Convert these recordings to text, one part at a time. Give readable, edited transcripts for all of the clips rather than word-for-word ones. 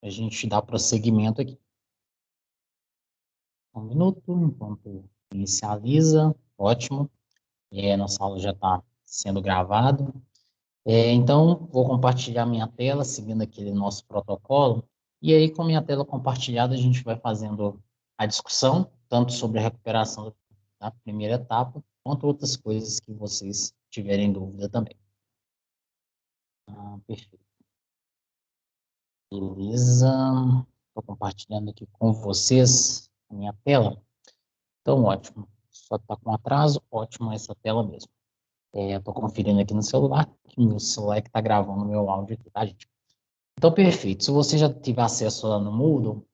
a gente dá prosseguimento aqui. Um minuto, enquanto inicializa. Ótimo. Nossa aula já está sendo gravada. Então, vou compartilhar minha tela, seguindo aquele nosso protocolo. E aí, com minha tela compartilhada, a gente vai fazendo a discussão, tanto sobre a recuperação da primeira etapa, quanto outras coisas que vocês tiverem dúvida também. Perfeito. Beleza. Estou compartilhando aqui com vocês a minha tela. Então, ótimo. Só está com atraso, ótimo essa tela mesmo. Estou conferindo aqui no celular, que meu celular que está gravando o meu áudio aqui, tá, gente? Então, perfeito. Se você já tiver acesso lá no Moodle,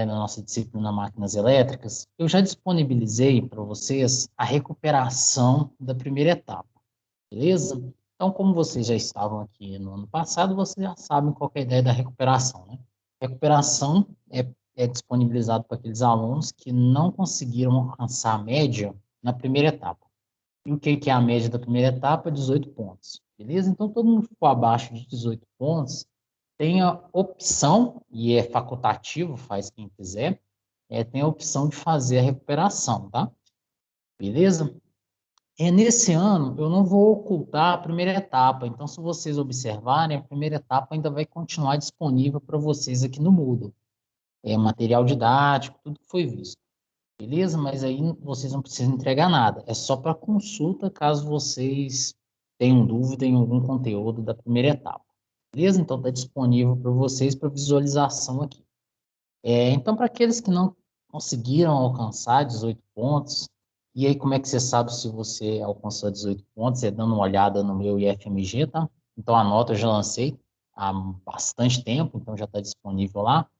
na nossa disciplina Máquinas Elétricas, eu já disponibilizei para vocês a recuperação da primeira etapa, beleza? Então, como vocês já estavam aqui no ano passado, vocês já sabem qual é a ideia da recuperação, né? Recuperação é disponibilizado para aqueles alunos que não conseguiram alcançar a média na primeira etapa. E o que é a média da primeira etapa? 18 pontos, beleza? Então, todo mundo que for abaixo de 18 pontos, tem a opção, e é facultativo, faz quem quiser, tem a opção de fazer a recuperação, tá? Beleza? Nesse ano, eu não vou ocultar a primeira etapa, então, se vocês observarem, a primeira etapa ainda vai continuar disponível para vocês aqui no Moodle. Material didático, tudo que foi visto. Beleza? Mas aí vocês não precisam entregar nada. É só para consulta, caso vocês tenham dúvida em algum conteúdo da primeira etapa. Beleza? Então, está disponível para vocês para visualização aqui. Então, para aqueles que não conseguiram alcançar 18 pontos, e aí como é que você sabe se você alcançou 18 pontos? É dando uma olhada no meu IFMG, tá? Então, a nota eu já lancei há bastante tempo, então já está disponível lá.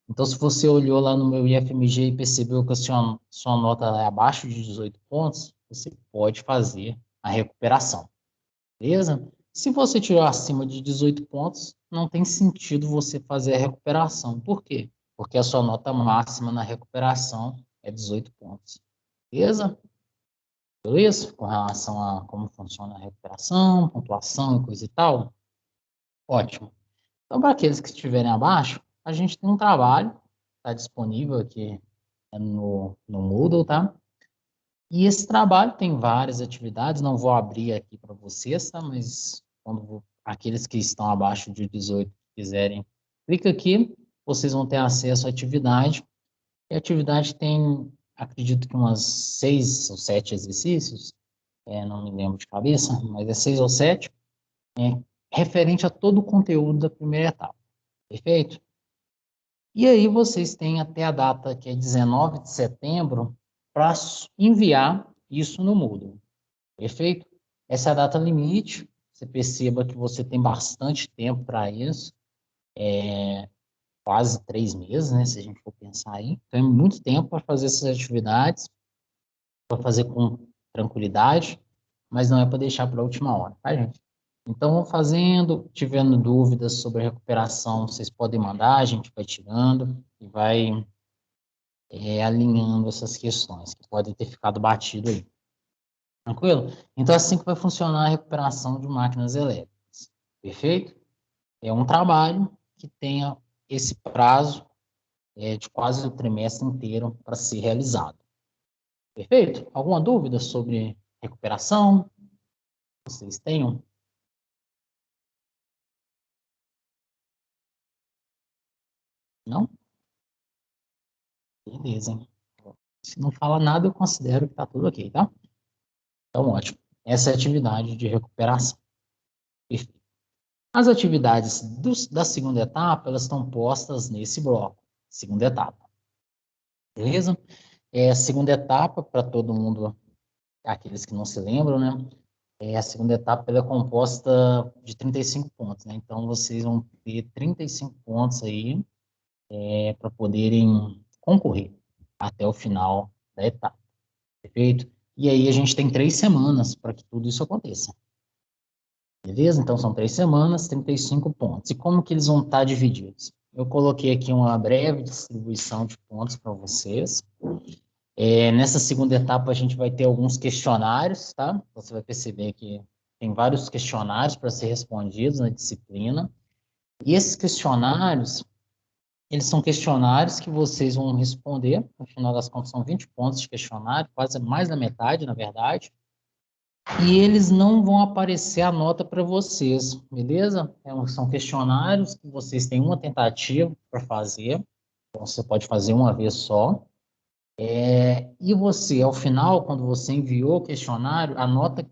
Então, se você olhou lá no meu IFMG e percebeu que a sua nota é abaixo de 18 pontos, você pode fazer a recuperação, beleza? Se você tirou acima de 18 pontos, não tem sentido você fazer a recuperação. Por quê? Porque a sua nota máxima na recuperação é 18 pontos. Beleza? Beleza? Com relação a como funciona a recuperação, pontuação e coisa e tal. Ótimo. Então, para aqueles que estiverem abaixo, a gente tem um trabalho, está disponível aqui no Moodle, tá? E esse trabalho tem várias atividades, não vou abrir aqui para vocês, tá? Mas aqueles que estão abaixo de 18 quiserem, clica aqui, vocês vão ter acesso à atividade. E a atividade tem, acredito que umas 6 ou 7 exercícios, não me lembro de cabeça, mas é 6 ou 7, referente a todo o conteúdo da primeira etapa. Perfeito? E aí vocês têm até a data, que é 19 de setembro, para enviar isso no Moodle. Perfeito? Essa é a data limite. Você perceba que você tem bastante tempo para isso. Quase 3 meses, né? Se a gente for pensar aí. Então, é muito tempo para fazer essas atividades, para fazer com tranquilidade, mas não é para deixar para a última hora, tá, gente? Então, vão fazendo, tiverem dúvidas sobre a recuperação, vocês podem mandar, a gente vai tirando e vai alinhando essas questões que podem ter ficado batido aí. Tranquilo? Então, é assim que vai funcionar a recuperação de máquinas elétricas. Perfeito? É um trabalho que tenha esse prazo de quase o trimestre inteiro para ser realizado. Perfeito? Alguma dúvida sobre recuperação? Vocês tenham? Não? Beleza, hein? Se não fala nada, eu considero que está tudo ok, tá? Então, ótimo. Essa é a atividade de recuperação. Perfeito. As atividades da segunda etapa, elas estão postas nesse bloco. Segunda etapa. Beleza? A segunda etapa, para todo mundo, aqueles que não se lembram, né? A segunda etapa ela é composta de 35 pontos, né? Então, vocês vão ter 35 pontos aí para poderem concorrer até o final da etapa. Perfeito? E aí a gente tem 3 semanas para que tudo isso aconteça. Beleza? Então, são 3 semanas, 35 pontos. E como que eles vão estar divididos? Eu coloquei aqui uma breve distribuição de pontos para vocês. Nessa segunda etapa, a gente vai ter alguns questionários, tá? Você vai perceber que tem vários questionários para ser respondidos na disciplina. E esses questionários, Eles são questionários que vocês vão responder, no final das contas são 20 pontos de questionário, quase mais da metade, na verdade, e eles não vão aparecer a nota para vocês, beleza? São questionários que vocês têm uma tentativa para fazer, então você pode fazer uma vez só, e você, ao final, quando você enviou o questionário, a nota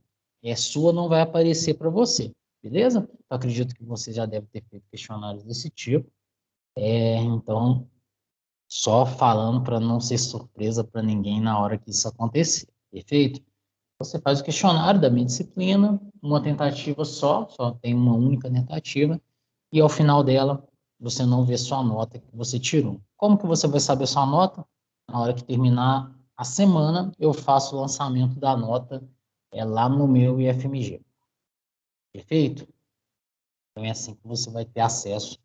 sua não vai aparecer para você, beleza? Eu acredito que você já deve ter feito questionários desse tipo, então, só falando para não ser surpresa para ninguém na hora que isso acontecer, perfeito? Você faz o questionário da minha disciplina, uma tentativa só tem uma única tentativa, e ao final dela, você não vê sua nota que você tirou. Como que você vai saber sua nota? Na hora que terminar a semana, eu faço o lançamento da nota lá no meu IFMG. Perfeito? Então é assim que você vai ter acesso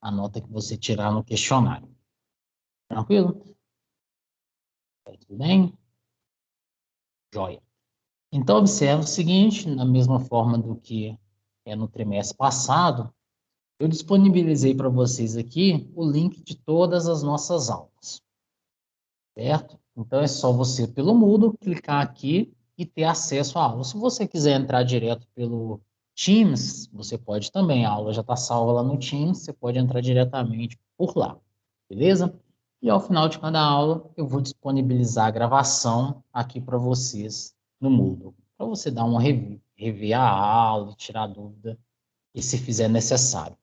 à nota que você tirar no questionário. Tranquilo? Tudo bem? Joia. Então, observe o seguinte, na mesma forma do que no trimestre passado, eu disponibilizei para vocês aqui o link de todas as nossas aulas, certo? Então, é só você, pelo Moodle, clicar aqui e ter acesso à aula. Se você quiser entrar direto pelo Teams, você pode também, a aula já está salva lá no Teams, você pode entrar diretamente por lá, beleza? E ao final de cada aula, eu vou disponibilizar a gravação aqui para vocês no Moodle, para você dar uma rever a aula, tirar dúvida, e se fizer necessário.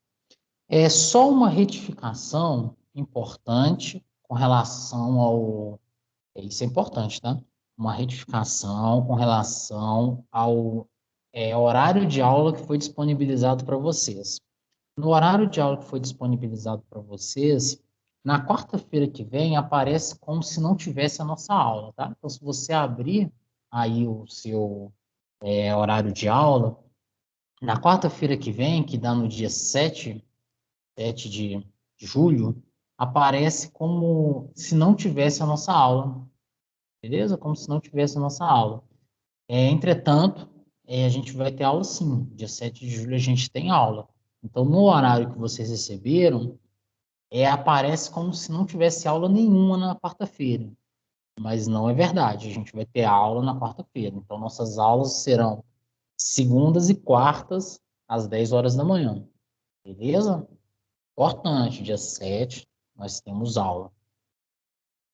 É só uma retificação importante com relação ao. Isso é importante, tá? Uma retificação com relação ao horário de aula que foi disponibilizado para vocês. No horário de aula que foi disponibilizado para vocês, na quarta-feira que vem aparece como se não tivesse a nossa aula, tá? Então, se você abrir aí o seu horário de aula, na quarta-feira que vem, que dá no dia 7 de julho, aparece como se não tivesse a nossa aula, beleza? Como se não tivesse a nossa aula. Entretanto, a gente vai ter aula sim, dia 7 de julho a gente tem aula. Então, no horário que vocês receberam, aparece como se não tivesse aula nenhuma na quarta-feira. Mas não é verdade, a gente vai ter aula na quarta-feira. Então, nossas aulas serão segundas e quartas, às 10 horas da manhã. Beleza? Importante, dia 7 nós temos aula.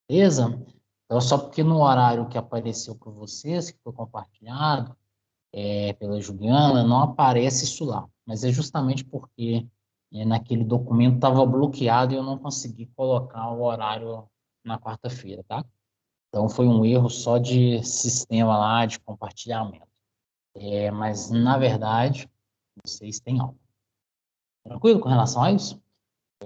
Beleza? Então, só porque no horário que apareceu para vocês, que foi compartilhado pela Juliana, não aparece isso lá. Mas é justamente porque naquele documento estava bloqueado e eu não consegui colocar o horário na quarta-feira, tá? Então, foi um erro só de sistema lá, de compartilhamento. Mas, na verdade, vocês têm aula. Tranquilo com relação a isso?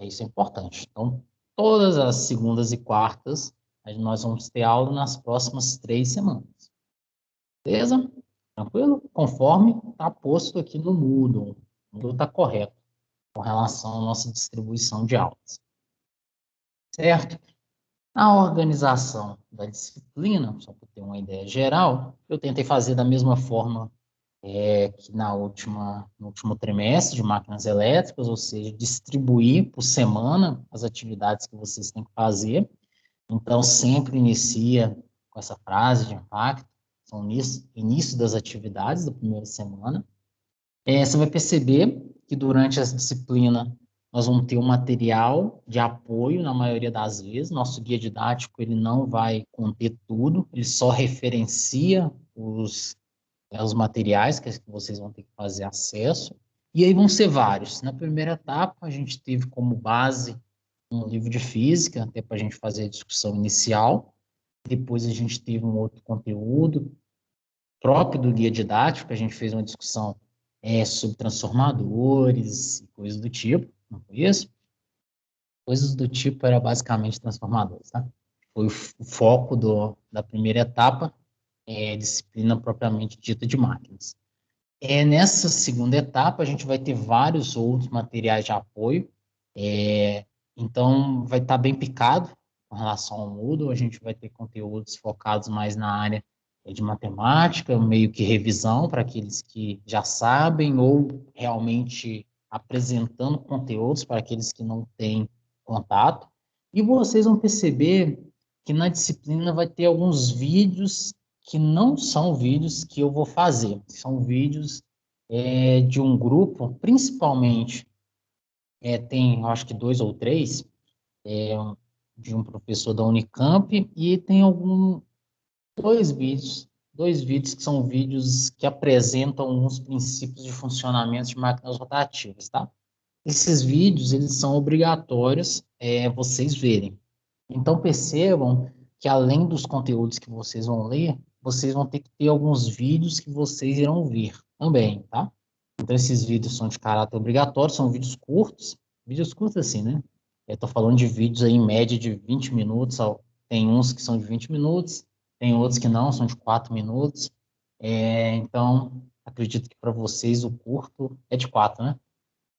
Isso é importante. Então, todas as segundas e quartas, nós vamos ter aula nas próximas 3 semanas. Beleza? Tranquilo? Conforme está posto aqui no Moodle. O Moodle está correto com relação à nossa distribuição de aulas. Certo? A organização da disciplina, só para ter uma ideia geral, eu tentei fazer da mesma forma que no último trimestre de máquinas elétricas, ou seja, distribuir por semana as atividades que vocês têm que fazer. Então, sempre inicia com essa frase de impacto, são início das atividades da primeira semana. Você vai perceber que durante essa disciplina nós vamos ter um material de apoio na maioria das vezes. Nosso guia didático ele não vai conter tudo, ele só referencia os materiais que vocês vão ter que fazer acesso. E aí vão ser vários. Na primeira etapa, a gente teve como base um livro de física, até para a gente fazer a discussão inicial. Depois a gente teve um outro conteúdo próprio do guia didático, a gente fez uma discussão sobre transformadores e coisas do tipo, não foi isso? Coisas do tipo era basicamente transformadores, tá? Foi o foco da primeira etapa, disciplina propriamente dita de máquinas. Nessa segunda etapa, a gente vai ter vários outros materiais de apoio, então vai estar bem picado com relação ao Moodle, a gente vai ter conteúdos focados mais na área de matemática, meio que revisão para aqueles que já sabem, ou realmente apresentando conteúdos para aqueles que não têm contato, e vocês vão perceber que na disciplina vai ter alguns vídeos que não são vídeos que eu vou fazer, são vídeos de um grupo, principalmente, tem, acho que 2 ou 3, de um professor da Unicamp, e tem dois vídeos que são vídeos que apresentam alguns princípios de funcionamento de máquinas rotativas, tá? Esses vídeos, eles são obrigatórios vocês verem. Então, percebam que além dos conteúdos que vocês vão ler, vocês vão ter que ter alguns vídeos que vocês irão ver também, tá? Então, esses vídeos são de caráter obrigatório, são vídeos curtos assim, né? Eu estou falando de vídeos aí em média de 20 minutos, tem uns que são de 20 minutos, tem outros que não, são de 4 minutos. Então, acredito que para vocês o curto é de 4, né?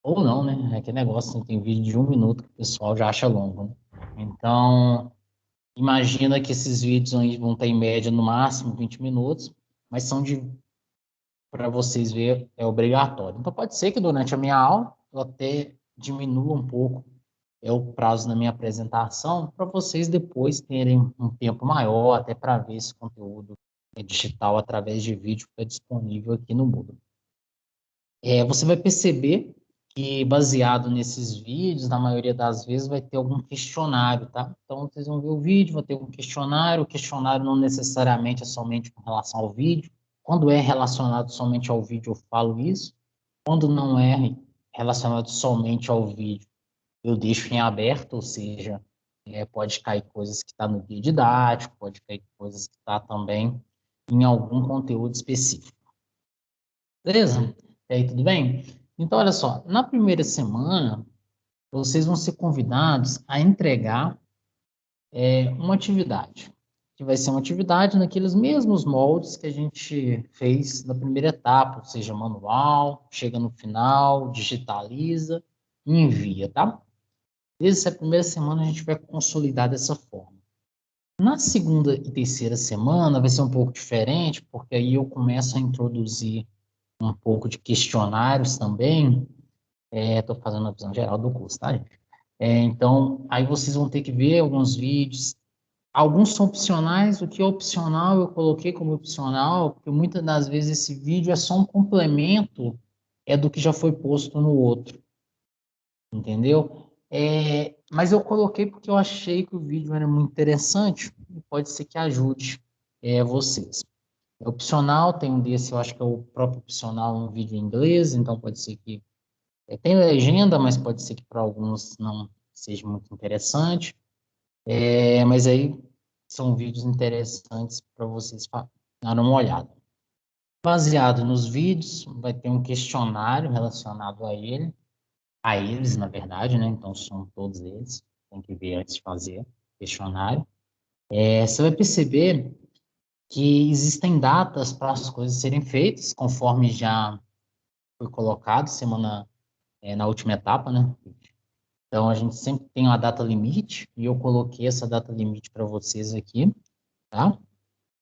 Ou não, né? É que negócio, né? Tem vídeo de 1 minuto que o pessoal já acha longo, né? Então, imagina que esses vídeos aí vão ter em média no máximo 20 minutos, mas são para vocês ver, é obrigatório. Então, pode ser que durante a minha aula eu até diminua um pouco o prazo da minha apresentação, para vocês depois terem um tempo maior, até para ver esse conteúdo digital através de vídeo que é disponível aqui no Moodle. Você vai perceber que, baseado nesses vídeos, na maioria das vezes, vai ter algum questionário, tá? Então, vocês vão ver o vídeo, vai ter um questionário. O questionário não necessariamente é somente com relação ao vídeo. Quando é relacionado somente ao vídeo, eu falo isso. Quando não é relacionado somente ao vídeo, eu deixo em aberto, ou seja, pode cair coisas que está no guia didático, pode cair coisas que está também em algum conteúdo específico. Beleza? E aí, tudo bem? Então, olha só, na primeira semana, vocês vão ser convidados a entregar uma atividade, que vai ser uma atividade naqueles mesmos moldes que a gente fez na primeira etapa, ou seja, manual, chega no final, digitaliza e envia, tá? Desde essa primeira semana, a gente vai consolidar dessa forma. Na segunda e terceira semana, vai ser um pouco diferente, porque aí eu começo a introduzir um pouco de questionários também. Estou fazendo a visão geral do curso, tá, gente? Então, aí vocês vão ter que ver alguns vídeos. Alguns são opcionais, o que é opcional eu coloquei como opcional, porque muitas das vezes esse vídeo é só um complemento do que já foi posto no outro, entendeu? Mas eu coloquei porque eu achei que o vídeo era muito interessante e pode ser que ajude vocês. É opcional, tem um desse, eu acho que é o próprio opcional, um vídeo em inglês, então pode ser que tem legenda, mas pode ser que para alguns não seja muito interessante. Mas aí são vídeos interessantes para vocês darem uma olhada. Baseado nos vídeos, vai ter um questionário relacionado a eles, na verdade, né? Então são todos eles, tem que ver antes de fazer o questionário. Você vai perceber que existem datas para as coisas serem feitas, conforme já foi colocado na última etapa, né? Então, a gente sempre tem uma data limite, e eu coloquei essa data limite para vocês aqui, tá?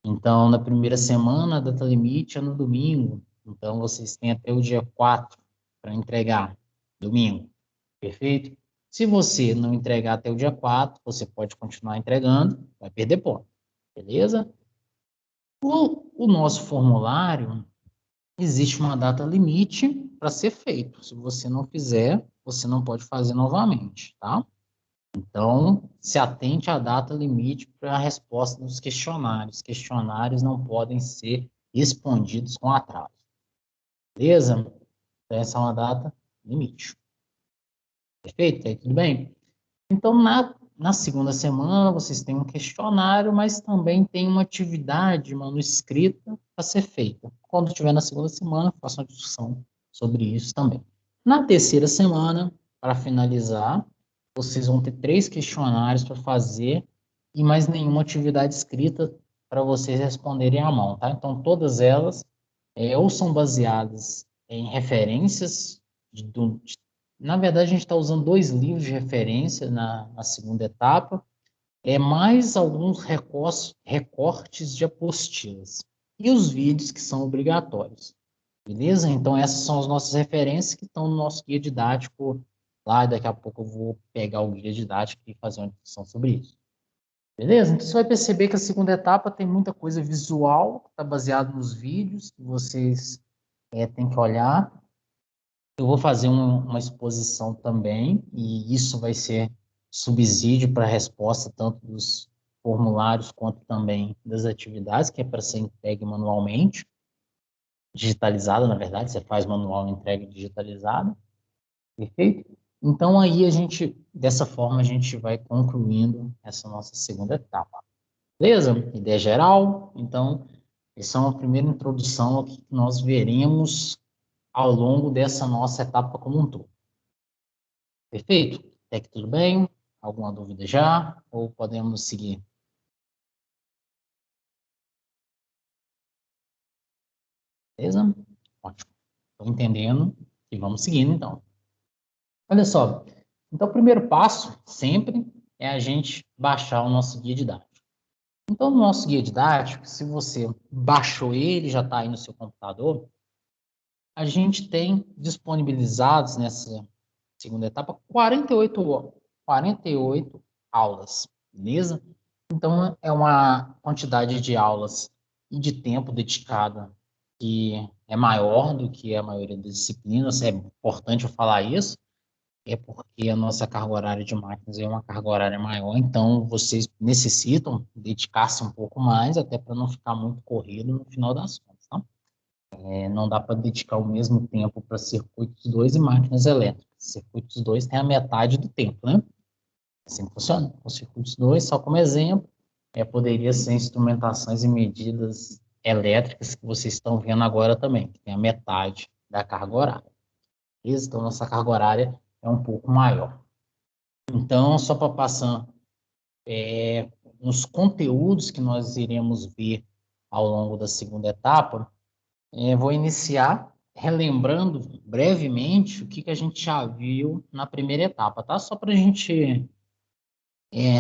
Então, na primeira semana, a data limite é no domingo. Então, vocês têm até o dia 4 para entregar, domingo. Perfeito? Se você não entregar até o dia 4, você pode continuar entregando, vai perder ponto. Beleza? O nosso formulário, existe uma data limite para ser feito. Se você não fizer, você não pode fazer novamente, tá? Então, se atente à data limite para a resposta dos questionários. Questionários não podem ser respondidos com atraso. Beleza? Então, essa é uma data limite. Perfeito? Aí, tudo bem? Então, na segunda semana, vocês têm um questionário, mas também tem uma atividade manuscrita para ser feita. Quando tiver na segunda semana, faço uma discussão sobre isso também. Na terceira semana, para finalizar, vocês vão ter 3 questionários para fazer e mais nenhuma atividade escrita para vocês responderem à mão, tá? Então, todas elas ou são baseadas em referências na verdade, a gente está usando 2 livros de referência na segunda etapa, mais alguns recortes de apostilas. E os vídeos que são obrigatórios. Beleza? Então, essas são as nossas referências que estão no nosso guia didático lá e daqui a pouco eu vou pegar o guia didático e fazer uma discussão sobre isso. Beleza? Então você vai perceber que a segunda etapa tem muita coisa visual, que está baseado nos vídeos que vocês têm que olhar. Eu vou fazer uma exposição também, e isso vai ser subsídio para a resposta tanto dos formulários quanto também das atividades, que é para ser entregue manualmente, digitalizada, na verdade, você faz manual entrega digitalizada, perfeito? Então aí dessa forma, a gente vai concluindo essa nossa segunda etapa. Beleza? Ideia geral. Então, essa é uma primeira introdução ao que nós veremos ao longo dessa nossa etapa como um todo. Perfeito? Até que tudo bem? Alguma dúvida já? Ou podemos seguir? Beleza? Ótimo. Estou entendendo e vamos seguindo então. Olha só. Então, o primeiro passo, sempre, é a gente baixar o nosso guia didático. Então, no nosso guia didático, se você baixou ele, já está aí no seu computador, a gente tem disponibilizados nessa segunda etapa 48 aulas, beleza? Então, é uma quantidade de aulas e de tempo dedicado que é maior do que a maioria das disciplinas. É importante eu falar isso, é porque a nossa carga horária de máquinas é uma carga horária maior, então vocês necessitam dedicar-se um pouco mais, até para não ficar muito corrido no final das contas, tá? Não dá para dedicar o mesmo tempo para circuitos 2 e máquinas elétricas. Circuitos 2 tem a metade do tempo, né? Assim que funciona. Os circuitos 2, só como exemplo, poderia ser instrumentações e medidas elétricas que vocês estão vendo agora também, que tem a metade da carga horária. Então, nossa carga horária é um pouco maior. Então, só para passar uns conteúdos que nós iremos ver ao longo da segunda etapa, vou iniciar relembrando brevemente o que a gente já viu na primeira etapa, tá? Só para a gente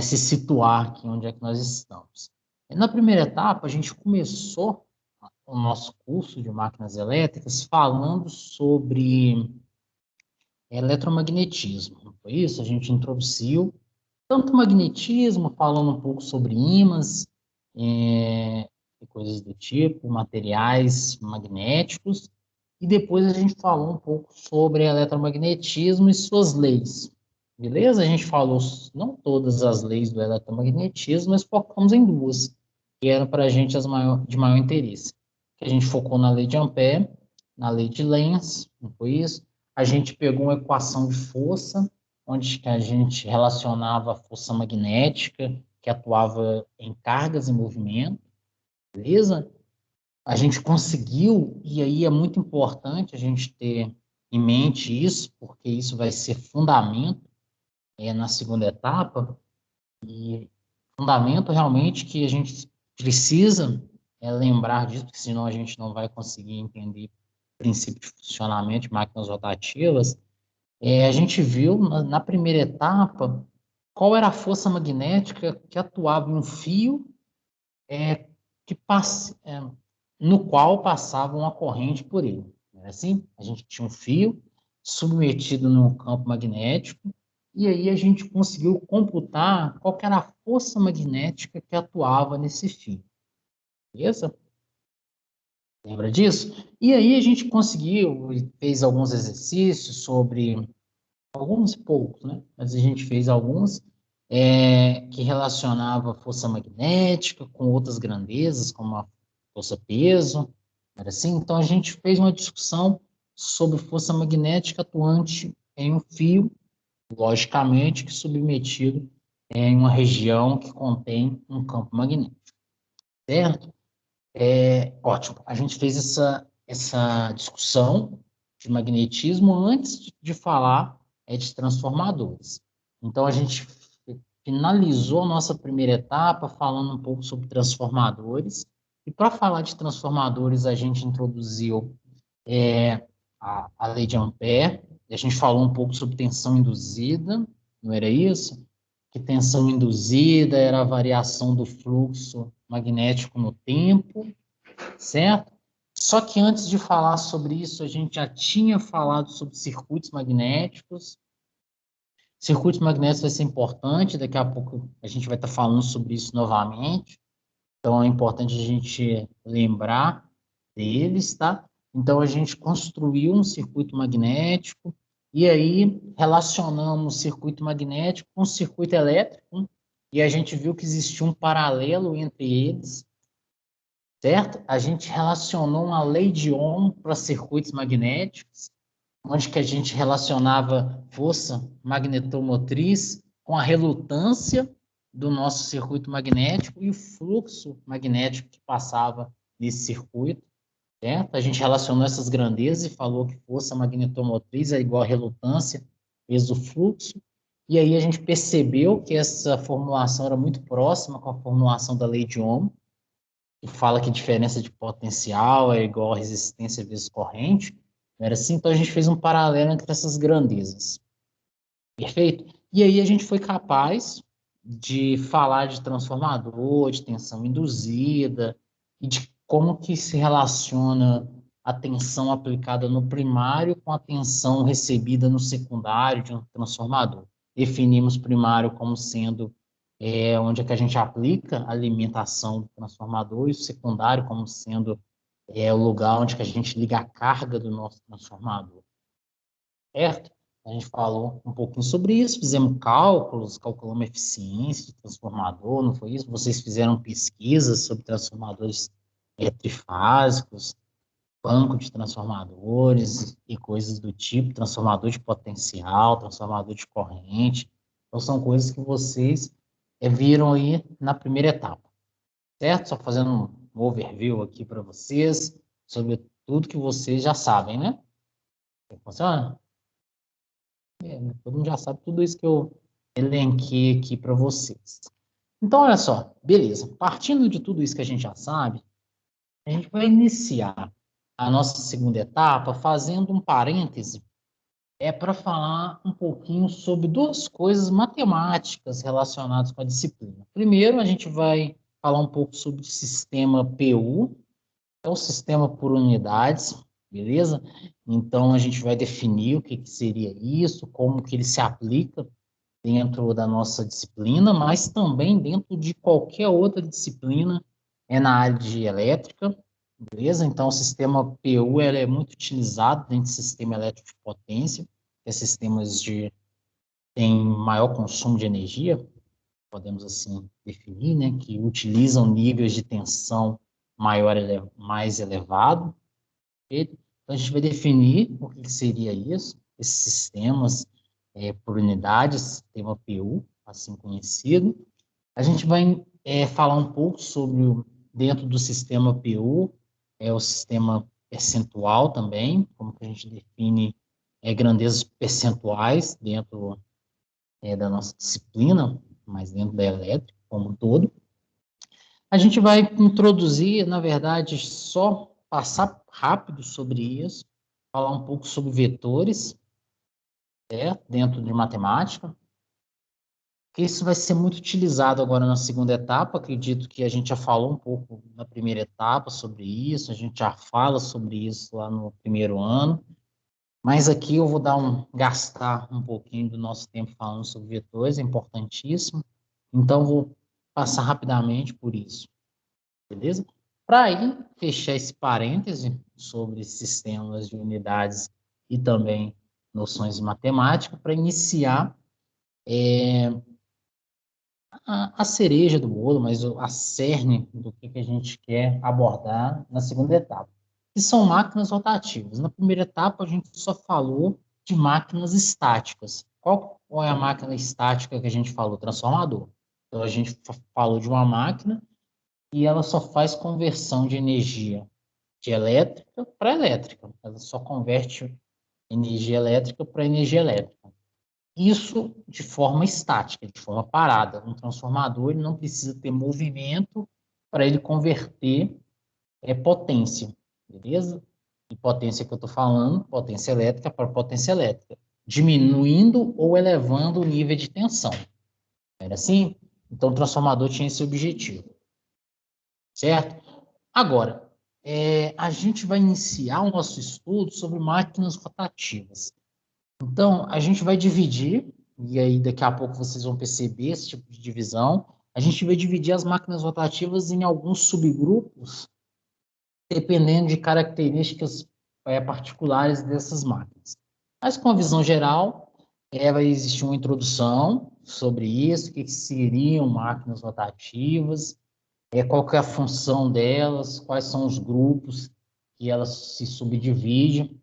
se situar aqui onde é que nós estamos. Na primeira etapa, a gente começou o nosso curso de máquinas elétricas falando sobre eletromagnetismo. Não foi isso? A gente introduziu tanto magnetismo, falando um pouco sobre ímãs, e coisas do tipo, materiais magnéticos, e depois a gente falou um pouco sobre eletromagnetismo e suas leis. Beleza? A gente falou não todas as leis do eletromagnetismo, mas focamos em duas, que eram para a gente de maior interesse. Que a gente focou na lei de Ampère, na lei de Lenz, não foi isso? A gente pegou uma equação de força, onde que a gente relacionava a força magnética, que atuava em cargas e movimento, beleza? A gente conseguiu, e aí é muito importante a gente ter em mente isso, porque isso vai ser fundamento na segunda etapa, e fundamento realmente que a gente precisa lembrar disso, porque senão a gente não vai conseguir entender o princípio de funcionamento de máquinas rotativas. A gente viu na primeira etapa qual era a força magnética que atuava em um fio que no qual passava uma corrente por ele. Era assim? A gente tinha um fio submetido num campo magnético e aí a gente conseguiu computar qual que era a força magnética que atuava nesse fio. Beleza? Lembra disso? E aí a gente conseguiu, fez alguns exercícios sobre alguns poucos, né? Mas a gente fez alguns que relacionava a força magnética com outras grandezas, como a força-peso, era assim? Então, a gente fez uma discussão sobre força magnética atuante em um fio, logicamente, que submetido em uma região que contém um campo magnético, certo? Ótimo. A gente fez essa discussão de magnetismo antes de falar de transformadores. Então, a gente finalizou a nossa primeira etapa falando um pouco sobre transformadores. E para falar de transformadores, a gente introduziu a lei de Ampère, e a gente falou um pouco sobre tensão induzida, não era isso? Que tensão induzida era a variação do fluxo magnético no tempo, certo? Só que antes de falar sobre isso, a gente já tinha falado sobre circuitos magnéticos, Circuitos magnéticos vai ser importante, daqui a pouco a gente vai estar falando sobre isso novamente. Então, é importante a gente lembrar deles, tá? Então, a gente construiu um circuito magnético e aí relacionamos o circuito magnético com o circuito elétrico e a gente viu que existia um paralelo entre eles, certo? A gente relacionou uma lei de Ohm para circuitos magnéticos, onde que a gente relacionava força magnetomotriz com a relutância do nosso circuito magnético e o fluxo magnético que passava nesse circuito, certo? A gente relacionou essas grandezas e falou que força magnetomotriz é igual a relutância vezes o fluxo, e aí a gente percebeu que essa formulação era muito próxima com a formulação da lei de Ohm, que fala que a diferença de potencial é igual a resistência vezes corrente. Não era assim? Então a gente fez um paralelo entre essas grandezas. Perfeito? E aí a gente foi capaz de falar de transformador, de tensão induzida, e de como que se relaciona a tensão aplicada no primário com a tensão recebida no secundário de um transformador. Definimos primário como sendo onde é que a gente aplica a alimentação do transformador, e o secundário como sendo o lugar onde que a gente liga a carga do nosso transformador, certo? A gente falou um pouquinho sobre isso, fizemos cálculos, calculamos a eficiência de transformador, não foi isso? Vocês fizeram pesquisas sobre transformadores trifásicos, banco de transformadores e coisas do tipo, transformador de potencial, transformador de corrente. Então, são coisas que vocês viram aí na primeira etapa, certo? Só fazendo um overview aqui para vocês sobre tudo que vocês já sabem, né? Funciona? Todo mundo já sabe tudo isso que eu elenquei aqui para vocês. Então, olha só, beleza. Partindo de tudo isso que a gente já sabe, a gente vai iniciar a nossa segunda etapa fazendo um parêntese para falar um pouquinho sobre duas coisas matemáticas relacionadas com a disciplina. Primeiro, a gente vai falar um pouco sobre o sistema PU, é o sistema por unidades, beleza? Então, a gente vai definir o que seria isso, como que ele se aplica dentro da nossa disciplina, mas também dentro de qualquer outra disciplina na área de elétrica, beleza? Então, o sistema PU é muito utilizado dentro do sistema elétrico de potência, que é sistemas de tem maior consumo de energia, podemos assim definir, né, que utilizam níveis de tensão mais elevado. Então, a gente vai definir o que seria isso, esses sistemas por unidade, sistema PU, assim conhecido. A gente vai falar um pouco sobre, dentro do sistema PU, o sistema percentual também, como que a gente define grandezas percentuais dentro da nossa disciplina, mas dentro da elétrica como um todo. A gente vai introduzir, na verdade, só passar rápido sobre isso, falar um pouco sobre vetores, dentro de matemática, que isso vai ser muito utilizado agora na segunda etapa. Acredito que a gente já falou um pouco na primeira etapa sobre isso, a gente já fala sobre isso lá no primeiro ano, mas aqui eu vou gastar um pouquinho do nosso tempo falando sobre vetores, é importantíssimo, então vou passar rapidamente por isso, beleza? Para aí fechar esse parêntese sobre sistemas de unidades e também noções de matemática, para iniciar a cereja do bolo, mas a cerne do que a gente quer abordar na segunda etapa, que são máquinas rotativas. Na primeira etapa, a gente só falou de máquinas estáticas. Qual é a máquina estática que a gente falou? Transformador. Então, a gente falou de uma máquina e ela só faz conversão de energia de elétrica para elétrica. Ela só converte energia elétrica para energia elétrica. Isso de forma estática, de forma parada. Um transformador ele não precisa ter movimento para ele converter potência, beleza? E potência que eu estou falando, potência elétrica para potência elétrica, diminuindo ou elevando o nível de tensão. Era assim? Então o transformador tinha esse objetivo, certo? Agora, a gente vai iniciar o nosso estudo sobre máquinas rotativas. Então, a gente vai dividir e aí daqui a pouco vocês vão perceber esse tipo de divisão. A gente vai dividir as máquinas rotativas em alguns subgrupos, dependendo de características particulares dessas máquinas. Mas com a visão geral, vai existir uma introdução sobre isso, o que seriam máquinas rotativas, qual que é a função delas, quais são os grupos que elas se subdividem.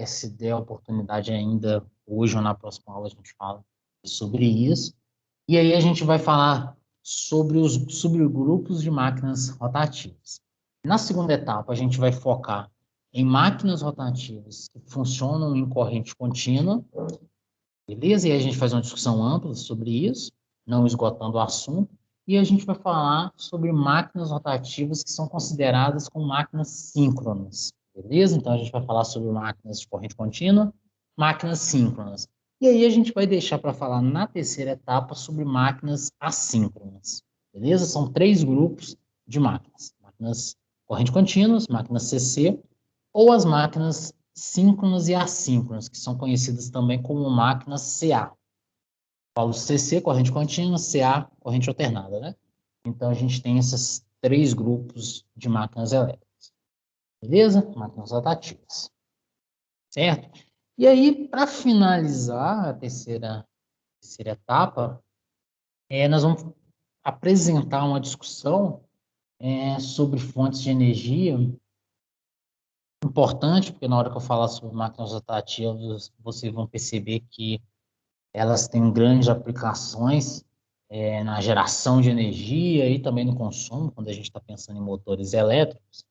Se der a oportunidade ainda, hoje ou na próxima aula, a gente fala sobre isso. E aí a gente vai falar sobre os subgrupos de máquinas rotativas. Na segunda etapa, a gente vai focar em máquinas rotativas que funcionam em corrente contínua, beleza? E aí a gente faz uma discussão ampla sobre isso, não esgotando o assunto. E a gente vai falar sobre máquinas rotativas que são consideradas como máquinas síncronas, beleza? Então a gente vai falar sobre máquinas de corrente contínua, máquinas síncronas. E aí a gente vai deixar para falar na terceira etapa sobre máquinas assíncronas, beleza? São 3 grupos de máquinas. Máquinas corrente contínuas, máquinas CC, ou as máquinas síncronas e assíncronas, que são conhecidas também como máquinas CA. Falo CC, corrente contínua, CA, corrente alternada, né? Então, a gente tem esses 3 grupos de máquinas elétricas. Beleza? Máquinas rotativas. Certo? E aí, para finalizar a terceira etapa, nós vamos apresentar uma discussão sobre fontes de energia importante, porque na hora que eu falar sobre máquinas rotativas, vocês vão perceber que elas têm grandes aplicações na geração de energia e também no consumo, quando a gente está pensando em motores elétricos.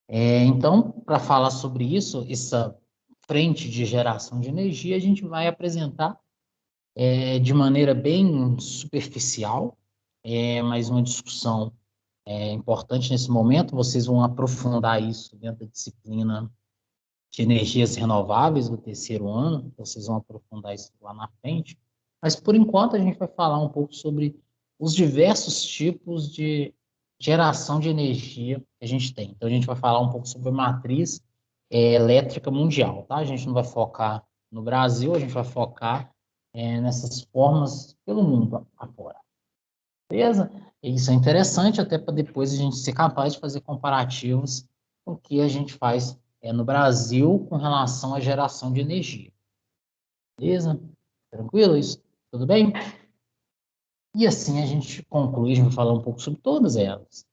Então, para falar sobre isso, essa frente de geração de energia, a gente vai apresentar de maneira bem superficial, mas uma discussão importante nesse momento. Vocês vão aprofundar isso dentro da disciplina de energias renováveis do terceiro ano, vocês vão aprofundar isso lá na frente, mas por enquanto a gente vai falar um pouco sobre os diversos tipos de geração de energia que a gente tem. Então a gente vai falar um pouco sobre a matriz elétrica mundial, tá? A gente não vai focar no Brasil, a gente vai focar nessas formas pelo mundo afora. Beleza? E isso é interessante até para depois a gente ser capaz de fazer comparativos com o que a gente faz no Brasil com relação à geração de energia. Beleza? Tranquilo isso? Tudo bem? E assim a gente conclui, a gente vai falar um pouco sobre todas elas.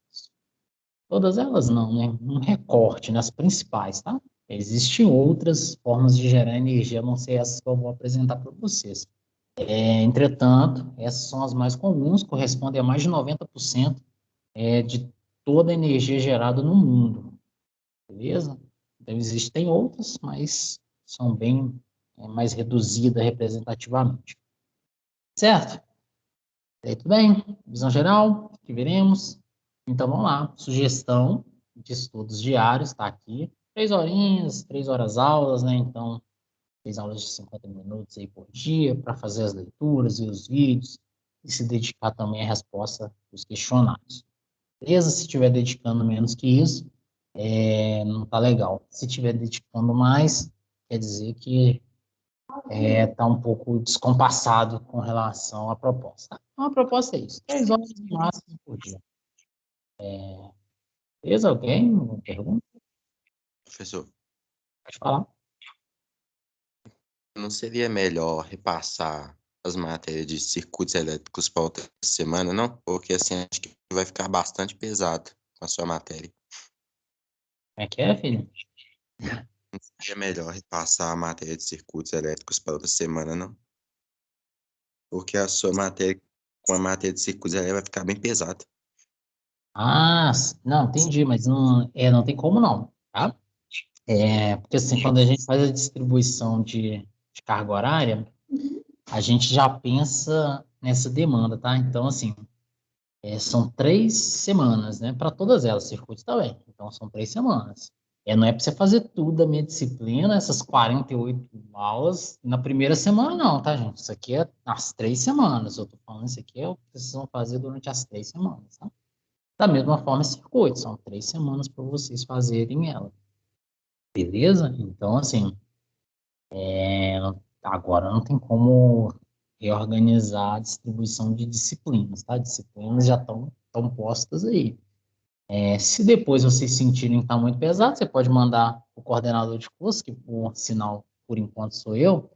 Todas elas não, né? Um recorte nas principais, tá? Existem outras formas de gerar energia, a não ser essas que eu vou apresentar para vocês. Entretanto, essas são as mais comuns, correspondem a mais de 90% de toda a energia gerada no mundo. Beleza? Então, existem outras, mas são bem mais reduzidas representativamente. Certo? Tudo bem? Visão geral, que veremos. Então, vamos lá. Sugestão de estudos diários, está aqui. 3 horinhas, 3 horas aulas, né? Então, 3 aulas de 50 minutos aí por dia, para fazer as leituras e os vídeos, e se dedicar também à resposta dos questionários. Beleza? Se estiver dedicando menos que isso, não tá legal. Se estiver dedicando mais, quer dizer que tá um pouco descompassado com relação à proposta. Então, a proposta é isso, 3 horas no máximo por dia. Beleza? Alguém? Alguma pergunta? Professor, Pode falar. não seria melhor repassar as matérias de circuitos elétricos para outra semana, não? Porque assim, acho que vai ficar bastante pesado com a sua matéria. Como é que é, filho? Não seria melhor repassar a matéria de circuitos elétricos para outra semana, não? Porque a sua matéria, com a matéria de circuitos elétricos, vai ficar bem pesada. Ah, não, entendi, mas não tem como não, tá? Porque assim, quando a gente faz a distribuição de carga horária, a gente já pensa nessa demanda, tá? Então, assim, são 3 semanas, né? Para todas elas, circuitos também. Então, são 3 semanas. Não é para você fazer tudo da minha disciplina, essas 48 aulas, na primeira semana, não, tá, gente? Isso aqui é nas 3 semanas. Eu tô falando, isso aqui é o que vocês vão fazer durante as 3 semanas, tá? Da mesma forma, circuitos, são 3 semanas para vocês fazerem ela. Beleza? Então, assim, agora não tem como reorganizar a distribuição de disciplinas, tá? Disciplinas já estão postas aí. Se depois vocês sentirem que está muito pesado, você pode mandar o coordenador de curso, que por sinal, por enquanto sou eu,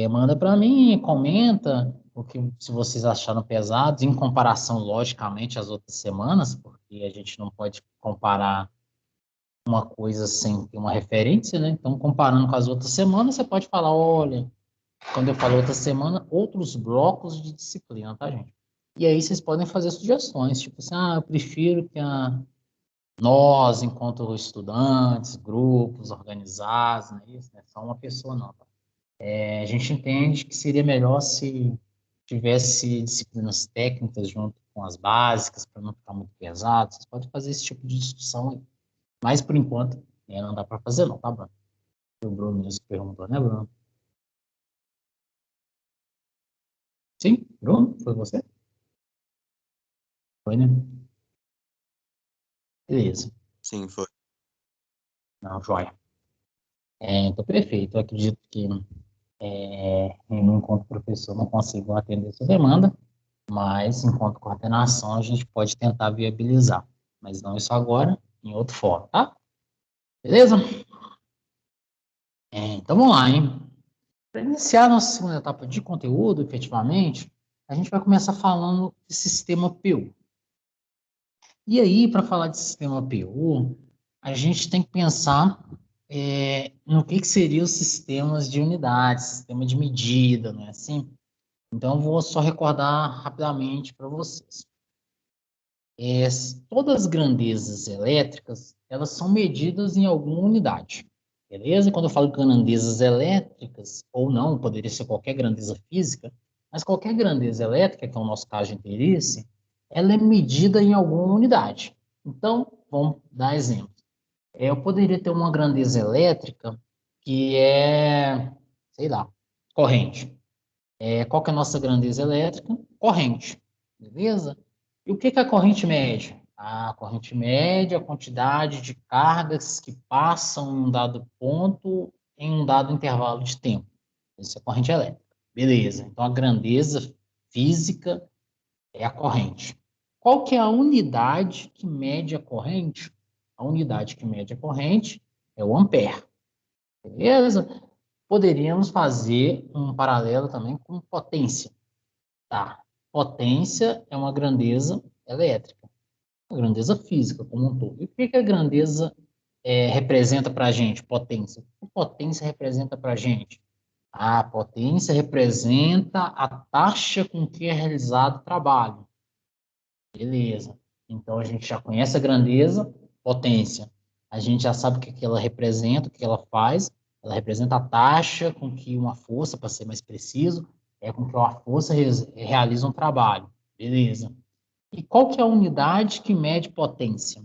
manda para mim, comenta o que se vocês acharam pesados, em comparação, logicamente, às outras semanas, porque a gente não pode comparar uma coisa sem ter uma referência, né? Então, comparando com as outras semanas, você pode falar, olha, quando eu falo outra semana, outros blocos de disciplina, tá, gente? E aí vocês podem fazer sugestões, tipo assim, eu prefiro que nós, enquanto estudantes, grupos organizados, não é isso, né? Só uma pessoa não, tá? A gente entende que seria melhor se tivesse disciplinas técnicas junto com as básicas, para não ficar muito pesado. Vocês podem fazer esse tipo de discussão aí. Mas, por enquanto, não dá para fazer não, tá, Bruno? O Bruno mesmo perguntou, né, Bruno? Sim, Bruno, foi você? Foi, né? Beleza. Sim, foi. Não, joia. Então, perfeito. Eu acredito que enquanto professor não consigo atender essa demanda, mas enquanto coordenação a gente pode tentar viabilizar. Mas não isso agora, em outro fórum, tá? Beleza? Então vamos lá, hein? Para iniciar a nossa segunda etapa de conteúdo, efetivamente, a gente vai começar falando de sistema PU. E aí, para falar de sistema PU, a gente tem que pensar no que seriam os sistemas de unidade, sistema de medida, não é assim? Então, eu vou só recordar rapidamente para vocês. Todas as grandezas elétricas, elas são medidas em alguma unidade, beleza? Quando eu falo grandezas elétricas, ou não, poderia ser qualquer grandeza física, mas qualquer grandeza elétrica, que é o nosso caso de interesse, ela é medida em alguma unidade. Então, vamos dar exemplo. Eu poderia ter uma grandeza elétrica que é, sei lá, corrente. Qual que é a nossa grandeza elétrica? Corrente, beleza? E o que a corrente mede? A corrente mede a quantidade de cargas que passam em um dado ponto em um dado intervalo de tempo. Isso é corrente elétrica. Beleza. Então, a grandeza física é a corrente. Qual que é a unidade que mede a corrente? A unidade que mede a corrente é o ampere. Beleza? Poderíamos fazer um paralelo também com potência. Tá. Potência é uma grandeza elétrica, uma grandeza física como um todo. E o que a grandeza representa para a gente? Potência. O que potência representa para a gente? A potência representa a taxa com que é realizado o trabalho. Beleza. Então a gente já conhece a grandeza, potência. A gente já sabe o que ela representa, o que ela faz. Ela representa a taxa com que uma força, para ser mais preciso, com que uma força realiza um trabalho. Beleza. E qual que é a unidade que mede potência?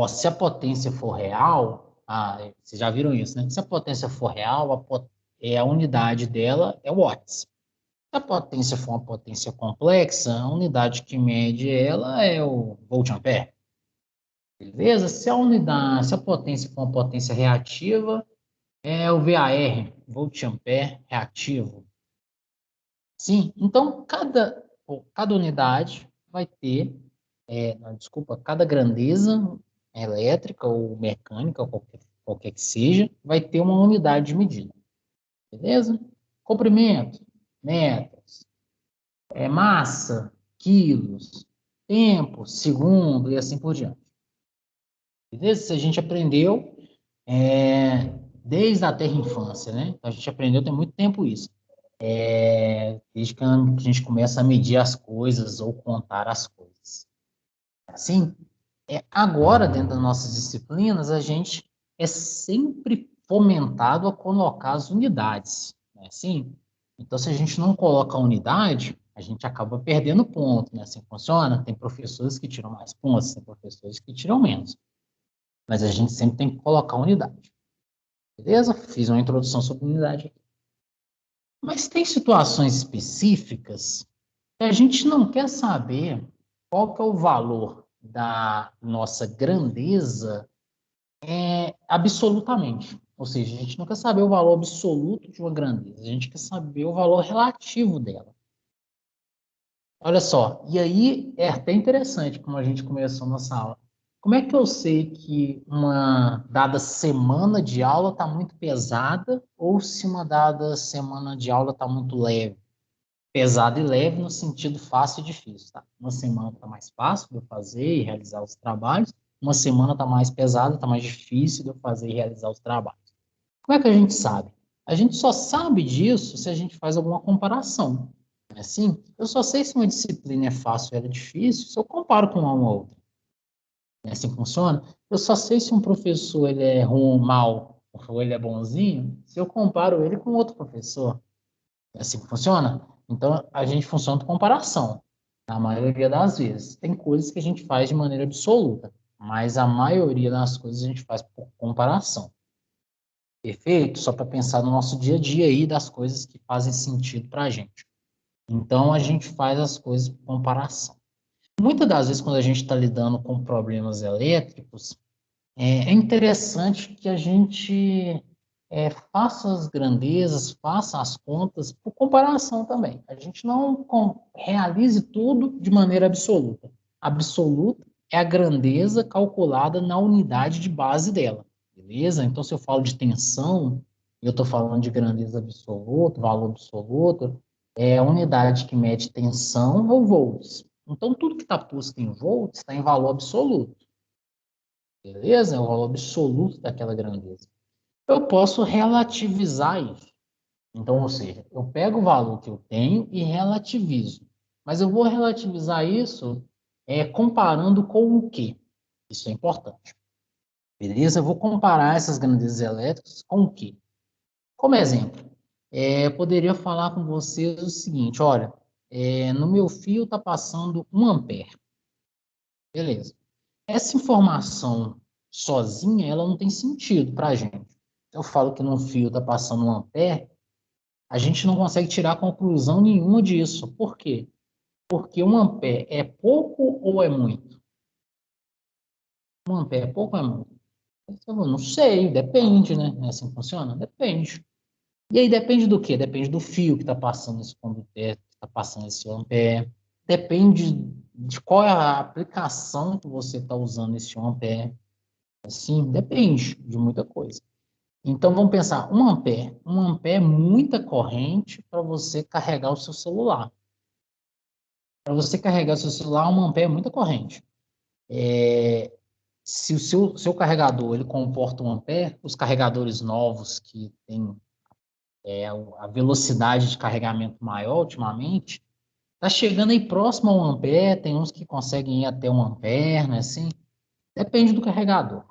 Se a potência for real, vocês já viram isso, né? Se a potência for real, a unidade dela é watts. Se a potência for uma potência complexa, a unidade que mede ela é o volt-ampere. Beleza? Se a potência for uma potência reativa, é o VAR, volt-ampere reativo. Sim, então cada unidade vai ter, cada grandeza elétrica ou mecânica, qualquer que seja, vai ter uma unidade de medida. Beleza? Comprimento, metros, massa, quilos, tempo, segundo e assim por diante. Beleza? Isso a gente aprendeu desde a terra infância, né? Então, a gente aprendeu tem muito tempo isso. Desde que a gente começa a medir as coisas ou contar as coisas. Assim, agora, dentro das nossas disciplinas, a gente é sempre fomentado a colocar as unidades, não é assim? Então, se a gente não coloca a unidade, a gente acaba perdendo ponto, né? Assim funciona. Tem professores que tiram mais pontos, tem professores que tiram menos. Mas a gente sempre tem que colocar a unidade. Beleza? Fiz uma introdução sobre unidade aqui. Mas tem situações específicas que a gente não quer saber qual que é o valor da nossa grandeza absolutamente. Ou seja, a gente não quer saber o valor absoluto de uma grandeza, a gente quer saber o valor relativo dela. Olha só, e aí é até interessante como a gente começou nossa aula. Como é que eu sei que uma dada semana de aula está muito pesada ou se uma dada semana de aula está muito leve? Pesado e leve no sentido fácil e difícil, tá? Uma semana está mais fácil de eu fazer e realizar os trabalhos, uma semana está mais pesada, está mais difícil de eu fazer e realizar os trabalhos. Como é que a gente sabe? A gente só sabe disso se a gente faz alguma comparação. Não é assim? Eu só sei se uma disciplina é fácil ou ela é difícil se eu comparo com uma outra. Não é assim que funciona? Eu só sei se um professor ele é ruim, mal ou ele é bonzinho se eu comparo ele com outro professor. É assim que funciona? Então, a gente funciona por comparação, na maioria das vezes. Tem coisas que a gente faz de maneira absoluta, mas a maioria das coisas a gente faz por comparação. Perfeito? Só para pensar no nosso dia a dia aí das coisas que fazem sentido para a gente. Então, a gente faz as coisas por comparação. Muitas das vezes, quando a gente está lidando com problemas elétricos, é interessante que a gente faça as grandezas, faça as contas por comparação também. A gente não realize tudo de maneira absoluta. Absoluta é a grandeza calculada na unidade de base dela, beleza? Então, se eu falo de tensão, eu estou falando de grandeza absoluta, valor absoluto, é a unidade que mede tensão ou volts. Então, tudo que está posto em volts está em valor absoluto. Beleza? É o valor absoluto daquela grandeza. Eu posso relativizar isso. Então, ou seja, eu pego o valor que eu tenho e relativizo. Mas eu vou relativizar isso comparando com o quê? Isso é importante. Beleza? Eu vou comparar essas grandezas elétricas com o quê? Como exemplo, eu poderia falar com vocês o seguinte, olha, no meu fio está passando 1 ampere. Beleza. Essa informação sozinha, ela não tem sentido para a gente. Eu falo que num fio está passando 1 ampere, a gente não consegue tirar conclusão nenhuma disso. Por quê? Porque 1 ampere é pouco ou é muito? 1 ampere é pouco ou é muito? Eu não sei, depende, né? É assim que funciona? Depende. E aí depende do quê? Depende do fio que está passando esse condutor, que está passando esse ampere. Depende de qual é a aplicação que você está usando esse 1 ampere. Assim, depende de muita coisa. Então, vamos pensar, 1 ampere. 1 ampere é muita corrente para você carregar o seu celular. Para você carregar o seu celular, 1 ampere é muita corrente. Se o seu carregador ele comporta 1 ampere, os carregadores novos que têm a velocidade de carregamento maior ultimamente, está chegando aí próximo a 1 ampere, tem uns que conseguem ir até 1 ampere, né, assim? Depende do carregador.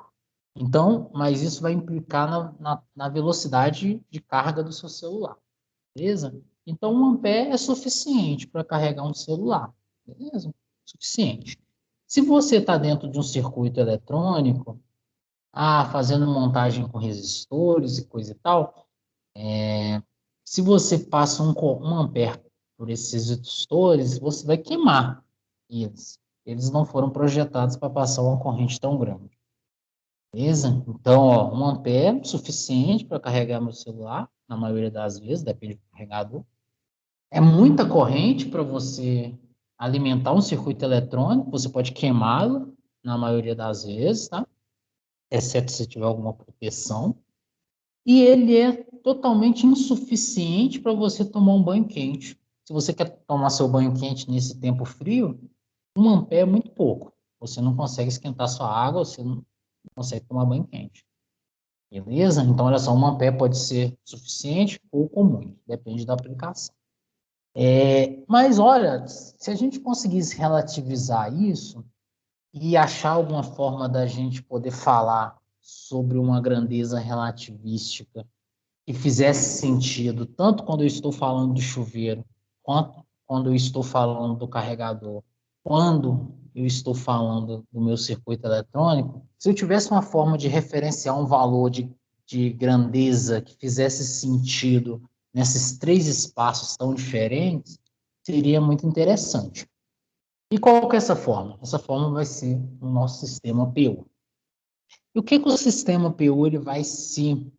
Então, mas isso vai implicar na velocidade de carga do seu celular, beleza? Então, 1 ampere é suficiente para carregar um celular, beleza? Suficiente. Se você está dentro de um circuito eletrônico, fazendo montagem com resistores e coisa e tal, se você passa 1 ampere por esses resistores, você vai queimar eles. Eles não foram projetados para passar uma corrente tão grande. Beleza? Então, ó, 1 ampere é suficiente para carregar meu celular, na maioria das vezes, depende do carregador. É muita corrente para você alimentar um circuito eletrônico, você pode queimá-lo, na maioria das vezes, tá? Exceto se tiver alguma proteção. E ele é totalmente insuficiente para você tomar um banho quente. Se você quer tomar seu banho quente nesse tempo frio, 1 ampere é muito pouco. Você não consegue esquentar sua água, você não consegue tomar banho quente. Beleza? Então, olha só, 1 ampere pode ser suficiente ou comum, depende da aplicação. Mas, olha, se a gente conseguisse relativizar isso e achar alguma forma da gente poder falar sobre uma grandeza relativística que fizesse sentido, tanto quando eu estou falando do chuveiro, quanto quando eu estou falando do carregador, quando eu estou falando do meu circuito eletrônico, se eu tivesse uma forma de referenciar um valor de grandeza que fizesse sentido nesses 3 espaços tão diferentes, seria muito interessante. E qual que é essa forma? Essa forma vai ser o nosso sistema PU. E o que o sistema PU ele vai se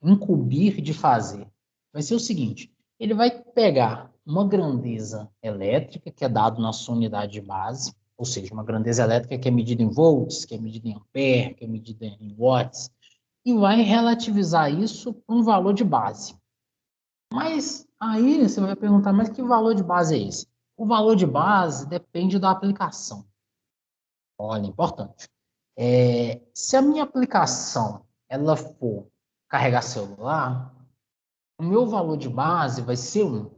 incumbir de fazer? Vai ser o seguinte, ele vai pegar uma grandeza elétrica, que é dado na sua unidade de base, ou seja, uma grandeza elétrica que é medida em volts, que é medida em ampere, que é medida em watts, e vai relativizar isso para um valor de base. Mas aí você vai perguntar, mas que valor de base é esse? O valor de base depende da aplicação. Olha, importante. Se a minha aplicação ela for carregar celular, o meu valor de base vai ser 1.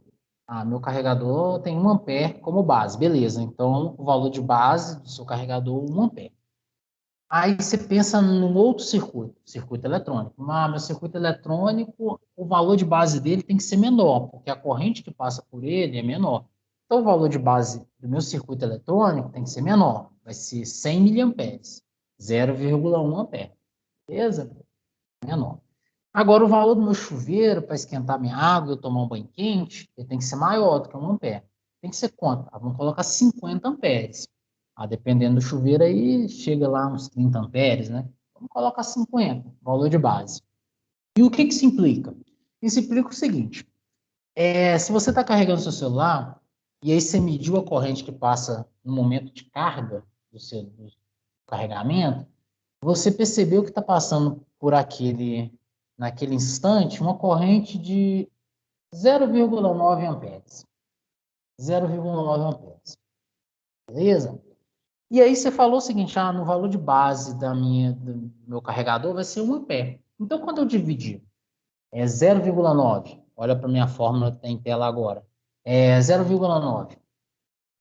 Meu carregador tem 1 ampere como base, beleza. Então, o valor de base do seu carregador é 1 ampere. Aí você pensa num outro circuito eletrônico. Meu circuito eletrônico, o valor de base dele tem que ser menor, porque a corrente que passa por ele é menor. Então, o valor de base do meu circuito eletrônico tem que ser menor. Vai ser 100 miliamperes, 0,1 ampere. Beleza? Menor. Agora, o valor do meu chuveiro para esquentar minha água e eu tomar um banho quente, ele tem que ser maior do que 1 ampere. Tem que ser quanto? Vamos colocar 50 amperes. Dependendo do chuveiro, aí chega lá uns 30 amperes, né? Vamos colocar 50, valor de base. E o que isso implica? Isso implica o seguinte, se você está carregando seu celular, e aí você mediu a corrente que passa no momento de carga do carregamento, você percebeu que está passando por naquele instante, uma corrente de 0,9 amperes. 0,9 amperes. Beleza? E aí você falou o seguinte, no valor de base do meu carregador vai ser 1 ampere. Então, quando eu dividir 0,9, olha para a minha fórmula que está em tela agora, 0,9,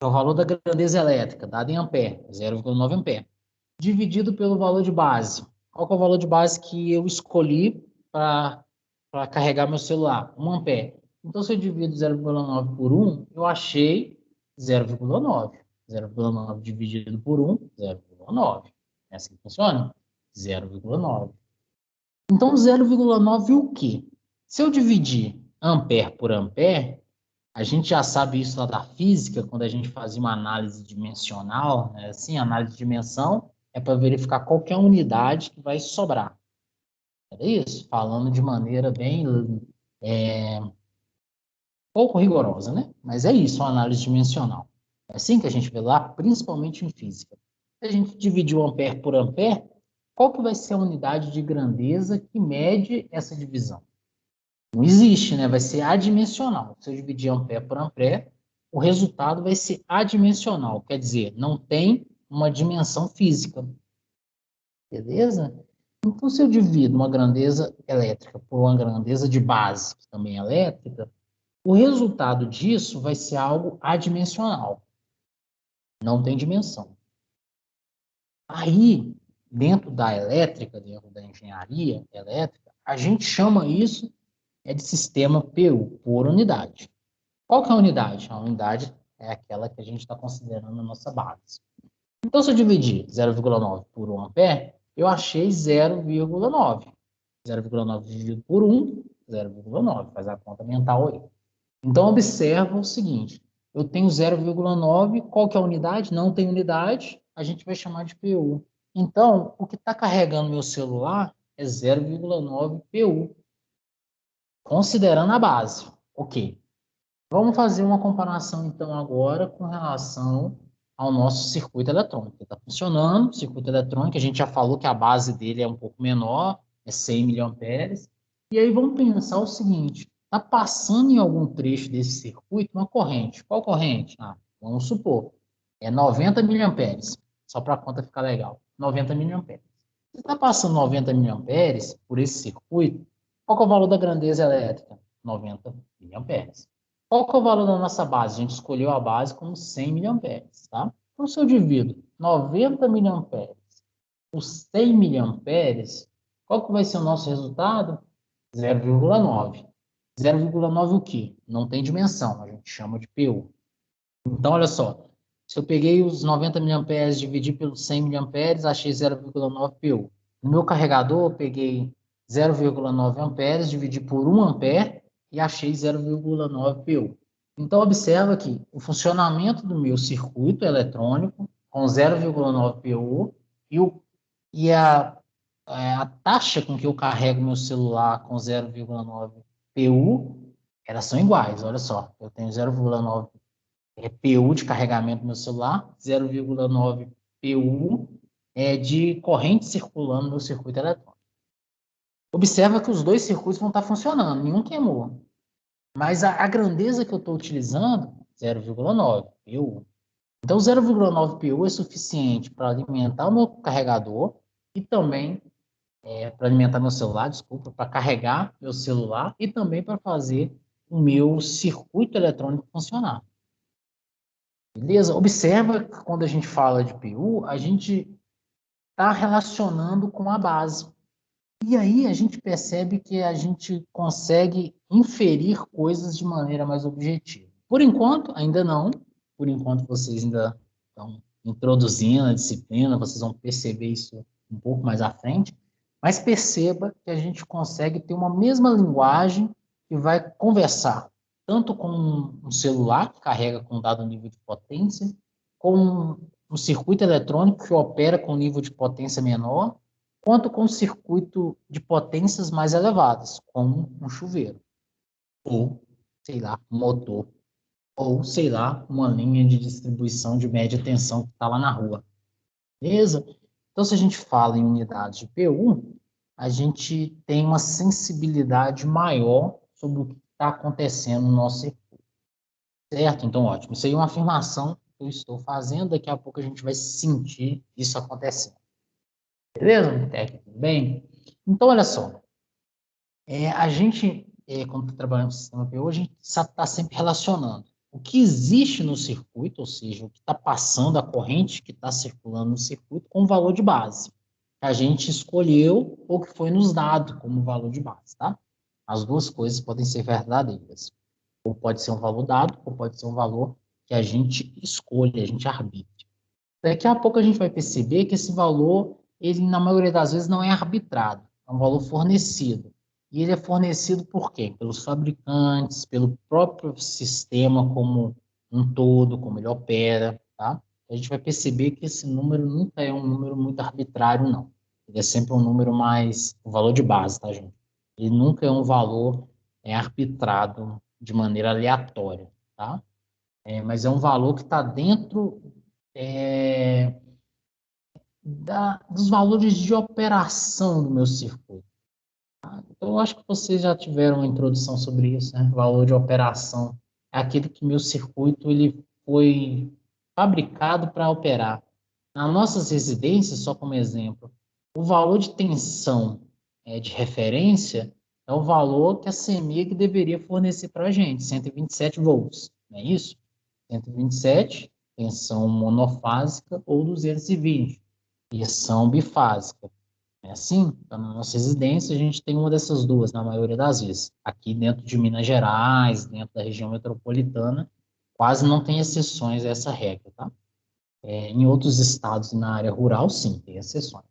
é o valor da grandeza elétrica, dado em ampere, 0,9 ampere, dividido pelo valor de base. Qual que é o valor de base que eu escolhi para carregar meu celular? 1 ampere. Então, se eu divido 0,9 por 1, eu achei 0,9. 0,9 dividido por 1, 0,9. É assim que funciona? 0,9. Então, 0,9 o quê? Se eu dividir ampere por ampere, a gente já sabe isso lá da física, quando a gente fazia uma análise dimensional, né? Assim, análise de dimensão é para verificar qual que é a unidade que vai sobrar. É isso? Falando de maneira bem pouco rigorosa, né? Mas é isso, uma análise dimensional. É assim que a gente vê lá, principalmente em física. Se a gente dividir o ampere por ampere, qual que vai ser a unidade de grandeza que mede essa divisão? Não existe, né? Vai ser adimensional. Se eu dividir ampere por ampere, o resultado vai ser adimensional. Quer dizer, não tem uma dimensão física. Beleza? Então, se eu divido uma grandeza elétrica por uma grandeza de base, que também é elétrica, o resultado disso vai ser algo adimensional. Não tem dimensão. Aí, dentro da elétrica, dentro da engenharia elétrica, a gente chama isso de sistema PU, por unidade. Qual que é a unidade? A unidade é aquela que a gente está considerando a nossa base. Então, se eu dividir 0,9 por 1 ampere, eu achei 0,9. 0,9 dividido por 1, 0,9. Faz a conta mental aí. Então, observa o seguinte. Eu tenho 0,9. Qual que é a unidade? Não tem unidade. A gente vai chamar de PU. Então, o que está carregando meu celular é 0,9 PU. Considerando a base. Ok. Vamos fazer uma comparação, então, agora com relação ao nosso circuito eletrônico. Está funcionando, o circuito eletrônico, a gente já falou que a base dele é um pouco menor, é 100 miliamperes. E aí vamos pensar o seguinte, está passando em algum trecho desse circuito uma corrente. Qual corrente? Vamos supor, é 90 miliamperes, só para a conta ficar legal. 90 miliamperes. Se está passando 90 miliamperes por esse circuito, qual é o valor da grandeza elétrica? 90 miliamperes. Qual que é o valor da nossa base? A gente escolheu a base como 100 miliamperes, tá? Então, se eu divido 90 miliamperes por 100 miliamperes, qual que vai ser o nosso resultado? 0,9. 0,9 o quê? Não tem dimensão, a gente chama de PU. Então, olha só, se eu peguei os 90 miliamperes e dividi pelos 100 miliamperes, achei 0,9 PU. No meu carregador, eu peguei 0,9 amperes, dividi por 1 ampere e achei 0,9 PU. Então, observa que o funcionamento do meu circuito eletrônico com 0,9 PU e a a taxa com que eu carrego meu celular com 0,9 PU, elas são iguais, olha só. Eu tenho 0,9 PU de carregamento do meu celular, 0,9 PU de corrente circulando no circuito eletrônico. Observa que os dois circuitos vão estar funcionando, nenhum queimou. Mas a grandeza que eu estou utilizando, 0,9 PU. Então, 0,9 PU é suficiente para alimentar o meu carregador e também para alimentar meu celular, desculpa, para carregar meu celular e também para fazer o meu circuito eletrônico funcionar. Beleza? Observa que quando a gente fala de PU, a gente está relacionando com a base. E aí a gente percebe que a gente consegue inferir coisas de maneira mais objetiva. Por enquanto, ainda não. Por enquanto, vocês ainda estão introduzindo a disciplina, vocês vão perceber isso um pouco mais à frente. Mas perceba que a gente consegue ter uma mesma linguagem que vai conversar tanto com um celular que carrega com dado nível de potência, com um circuito eletrônico que opera com nível de potência menor, quanto com um circuito de potências mais elevadas, como um chuveiro, ou, sei lá, um motor, ou, sei lá, uma linha de distribuição de média tensão que está lá na rua. Beleza? Então, se a gente fala em unidades de PU, a gente tem uma sensibilidade maior sobre o que está acontecendo no nosso circuito. Certo? Então, ótimo. Isso aí é uma afirmação que eu estou fazendo, daqui a pouco a gente vai sentir isso acontecendo. Beleza, técnico? Tudo bem? Então, olha só. A gente, quando está trabalhando no sistema PO, a gente está sempre relacionando o que existe no circuito, ou seja, o que está passando, a corrente que está circulando no circuito, com o valor de base. Que a gente escolheu ou que foi nos dado como valor de base, tá? As duas coisas podem ser verdadeiras. Ou pode ser um valor dado, ou pode ser um valor que a gente escolhe, a gente arbitra. Daqui a pouco a gente vai perceber que esse valor, ele na maioria das vezes não é arbitrado, é um valor fornecido. E ele é fornecido por quê? Pelos fabricantes, pelo próprio sistema como um todo, como ele opera, tá? A gente vai perceber que esse número nunca é um número muito arbitrário, não. Ele é sempre um número mais, um valor de base, tá, gente? Ele nunca é um valor arbitrado de maneira aleatória, tá? Mas é um valor que está dentro é, dos valores de operação do meu circuito. Então, eu acho que vocês já tiveram uma introdução sobre isso, né? Valor de operação é aquele que meu circuito ele foi fabricado para operar. Nas nossas residências, só como exemplo, o valor de tensão de referência é o valor que a CEMIG deveria fornecer para a gente, 127 volts, não é isso? 127, tensão monofásica, ou 220, tensão bifásica. É assim? Então, na nossa residência, a gente tem uma dessas duas, na maioria das vezes. Aqui dentro de Minas Gerais, dentro da região metropolitana, quase não tem exceções a essa regra, tá? Em outros estados, na área rural, sim, tem exceções.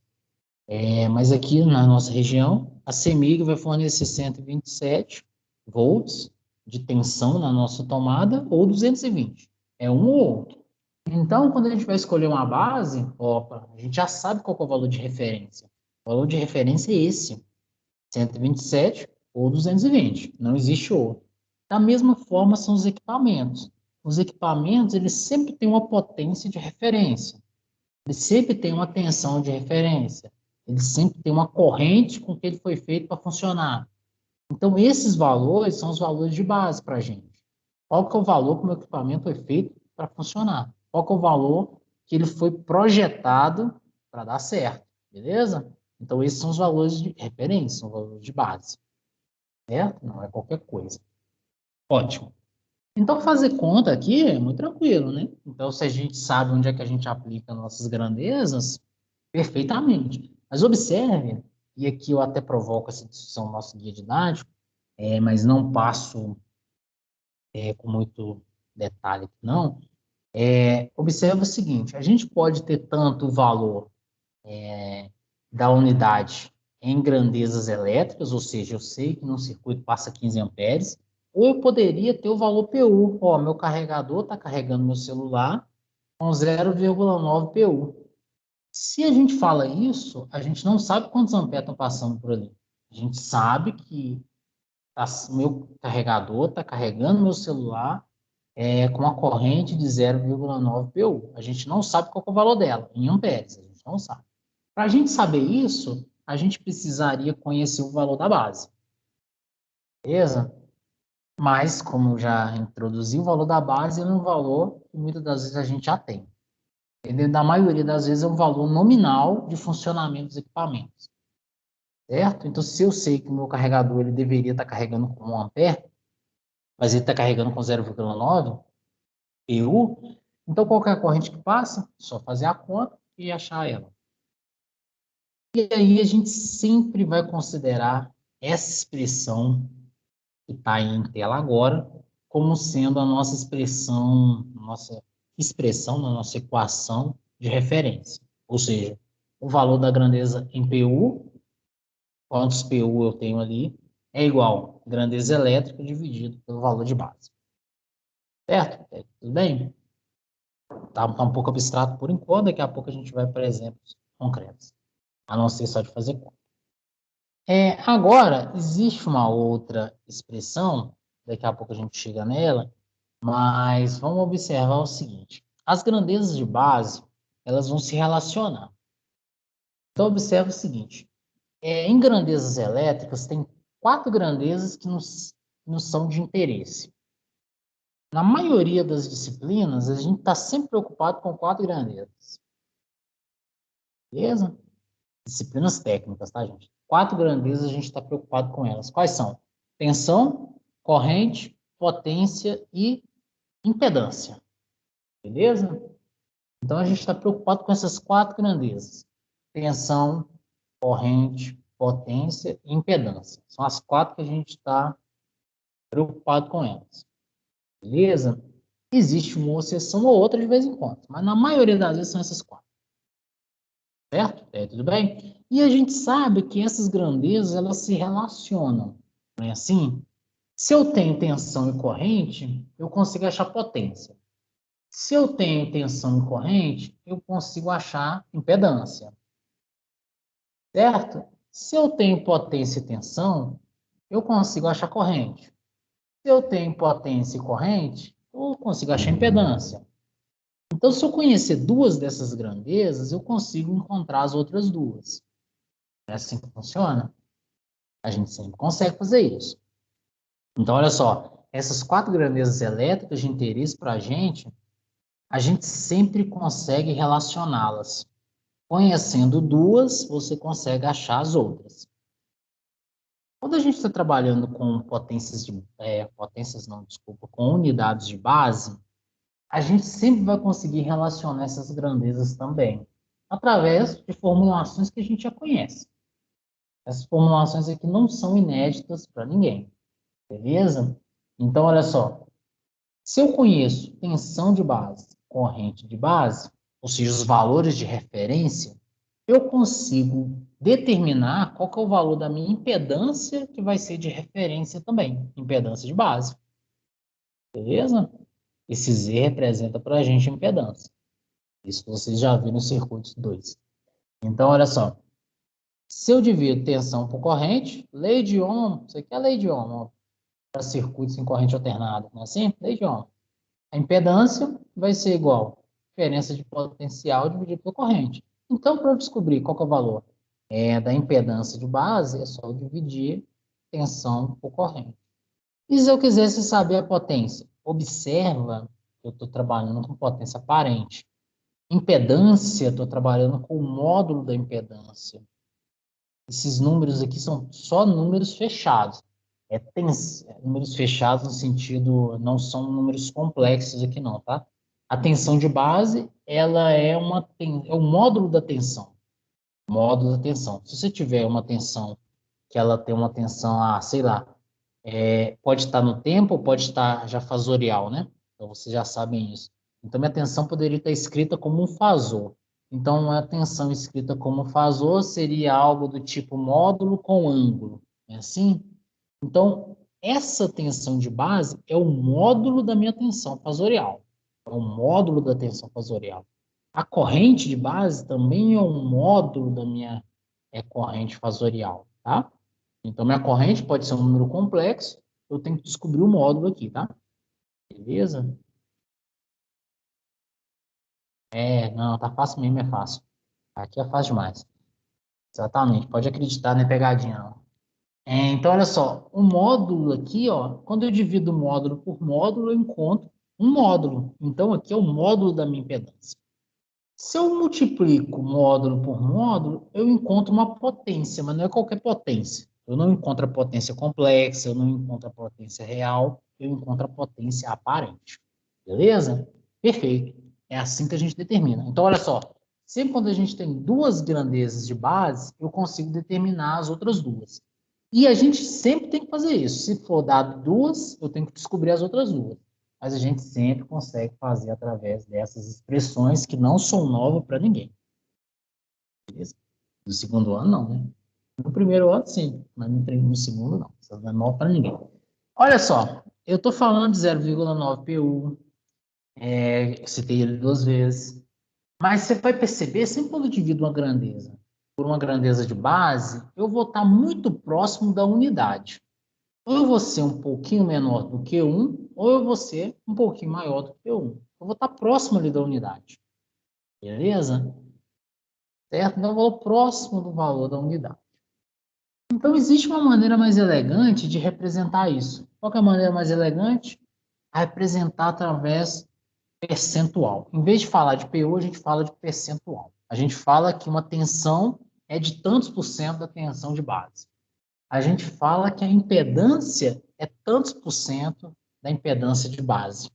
Mas aqui na nossa região, a CEMIG vai fornecer 127 volts de tensão na nossa tomada, ou 220. É um ou outro. Então, quando a gente vai escolher uma base, opa, a gente já sabe qual é o valor de referência. O valor de referência é esse, 127 ou 220, não existe outro. Da mesma forma são os equipamentos. Os equipamentos, eles sempre têm uma potência de referência. Eles sempre têm uma tensão de referência. Eles sempre têm uma corrente com que ele foi feito para funcionar. Então, esses valores são os valores de base para a gente. Qual que é o valor que o meu equipamento foi feito para funcionar? Qual que é o valor que ele foi projetado para dar certo? Beleza? Então, esses são os valores de referência, são os valores de base. Certo? Não é qualquer coisa. Ótimo. Então, fazer conta aqui é muito tranquilo, né? Então, se a gente sabe onde é que a gente aplica nossas grandezas, perfeitamente. Mas observe, e aqui eu até provoco essa discussão no nosso guia didático, mas não passo com muito detalhe, não. Observe o seguinte, a gente pode ter tanto o valor da unidade em grandezas elétricas, ou seja, eu sei que num circuito passa 15 amperes, ou eu poderia ter o valor PU. Ó, meu carregador está carregando meu celular com 0,9 PU. Se a gente fala isso, a gente não sabe quantos amperes estão passando por ali. A gente sabe que meu carregador está carregando meu celular com uma corrente de 0,9 PU. A gente não sabe qual é o valor dela, em amperes, a gente não sabe. Para a gente saber isso, a gente precisaria conhecer o valor da base. Beleza? Mas, como eu já introduzi, o valor da base é um valor que muitas das vezes a gente já tem. Entendeu? Na maioria das vezes é um valor nominal de funcionamento dos equipamentos. Certo? Então, se eu sei que o meu carregador ele deveria estar carregando com 1 ampere, mas ele está carregando com 0,9 PU, então qualquer corrente que passa, só fazer a conta e achar ela. E aí a gente sempre vai considerar essa expressão que está aí em tela agora como sendo a nossa expressão na nossa equação de referência. Ou seja, o valor da grandeza em PU, quantos PU eu tenho ali, é igual a grandeza elétrica dividido pelo valor de base. Certo? Tudo bem? Tá um pouco abstrato por enquanto, daqui a pouco a gente vai para exemplos concretos. A não ser só de fazer conta. Agora, existe uma outra expressão, daqui a pouco a gente chega nela, mas vamos observar o seguinte. As grandezas de base, elas vão se relacionar. Então, observe o seguinte. Em grandezas elétricas, tem 4 grandezas que nos são de interesse. Na maioria das disciplinas, a gente está sempre preocupado com 4 grandezas. Beleza? Disciplinas técnicas, tá, gente? 4 grandezas a gente está preocupado com elas. Quais são? Tensão, corrente, potência e impedância. Beleza? Então, a gente está preocupado com essas 4 grandezas. Tensão, corrente, potência e impedância. São as 4 que a gente está preocupado com elas. Beleza? Existe uma exceção ou outra de vez em quando, mas na maioria das vezes são essas 4. Certo? Tudo bem? E a gente sabe que essas grandezas, elas se relacionam. Não é assim? Se eu tenho tensão e corrente, eu consigo achar potência. Se eu tenho tensão e corrente, eu consigo achar impedância. Certo? Se eu tenho potência e tensão, eu consigo achar corrente. Se eu tenho potência e corrente, eu consigo achar impedância. Então, se eu conhecer 2 dessas grandezas, eu consigo encontrar as outras 2. É assim que funciona? A gente sempre consegue fazer isso. Então, olha só, essas 4 grandezas elétricas de interesse para a gente sempre consegue relacioná-las. Conhecendo 2, você consegue achar as outras. Quando a gente está trabalhando com com unidades de base, a gente sempre vai conseguir relacionar essas grandezas também, através de formulações que a gente já conhece. Essas formulações aqui não são inéditas para ninguém, beleza? Então, olha só, se eu conheço tensão de base, corrente de base, ou seja, os valores de referência, eu consigo determinar qual que é o valor da minha impedância, que vai ser de referência também, impedância de base. Beleza? Esse Z representa para a gente a impedância. Isso vocês já viram no circuito 2. Então, olha só. Se eu divido tensão por corrente, lei de Ohm, isso aqui é a lei de Ohm, para circuitos em corrente alternada, não é assim? Lei de Ohm. A impedância vai ser igual a diferença de potencial dividido por corrente. Então, para eu descobrir qual que é o valor da impedância de base, é só eu dividir tensão por corrente. E se eu quisesse saber a potência? Observa que eu estou trabalhando com potência aparente. Impedância, estou trabalhando com o módulo da impedância. Esses números aqui são só números fechados. Números fechados no sentido, não são números complexos aqui não, tá? A tensão de base, ela é o módulo da tensão. Módulo da tensão. Se você tiver uma tensão que ela tem uma tensão, sei lá, pode estar no tempo ou pode estar já fasorial, né? Então, vocês já sabem isso. Então, minha tensão poderia estar escrita como um fasor. Então, a tensão escrita como fasor seria algo do tipo módulo com ângulo. É assim? Então, essa tensão de base é o módulo da minha tensão fasorial. É o módulo da tensão fasorial. a corrente de base também é um módulo da minha corrente fasorial, tá? Então, minha corrente pode ser um número complexo, eu tenho que descobrir o módulo aqui, tá? Beleza? Não, tá fácil mesmo, é fácil. Aqui é fácil demais. Exatamente, pode acreditar, não é pegadinha, não. Então, olha só, o módulo aqui, ó, quando eu divido módulo por módulo, eu encontro um módulo. Então, aqui é o módulo da minha impedância. Se eu multiplico módulo por módulo, eu encontro uma potência, mas não é qualquer potência. Eu não encontro a potência complexa, eu não encontro a potência real, eu encontro a potência aparente. Beleza? Perfeito. É assim que a gente determina. Então, olha só, sempre quando a gente tem duas grandezas de base, eu consigo determinar as outras duas. E a gente sempre tem que fazer isso. Se for dado duas, eu tenho que descobrir as outras duas. Mas a gente sempre consegue fazer através dessas expressões que não são novas para ninguém. Beleza? No segundo ano, não, né? No primeiro ano, sim, mas no segundo, não. Isso não é novo para ninguém. Olha só, eu estou falando de 0,9 PU, citei ele duas vezes, mas você vai perceber, sempre quando eu divido uma grandeza por uma grandeza de base, eu vou estar muito próximo da unidade. Ou eu vou ser um pouquinho menor do que 1, ou eu vou ser um pouquinho maior do que 1. Eu vou estar próximo ali da unidade. Beleza? Certo? Então, eu vou próximo do valor da unidade. Então, existe uma maneira mais elegante de representar isso. Qual é a maneira mais elegante? A representar através percentual. Em vez de falar de PU, a gente fala de percentual. A gente fala que uma tensão é de tantos por cento da tensão de base. A gente fala que a impedância é tantos por cento da impedância de base.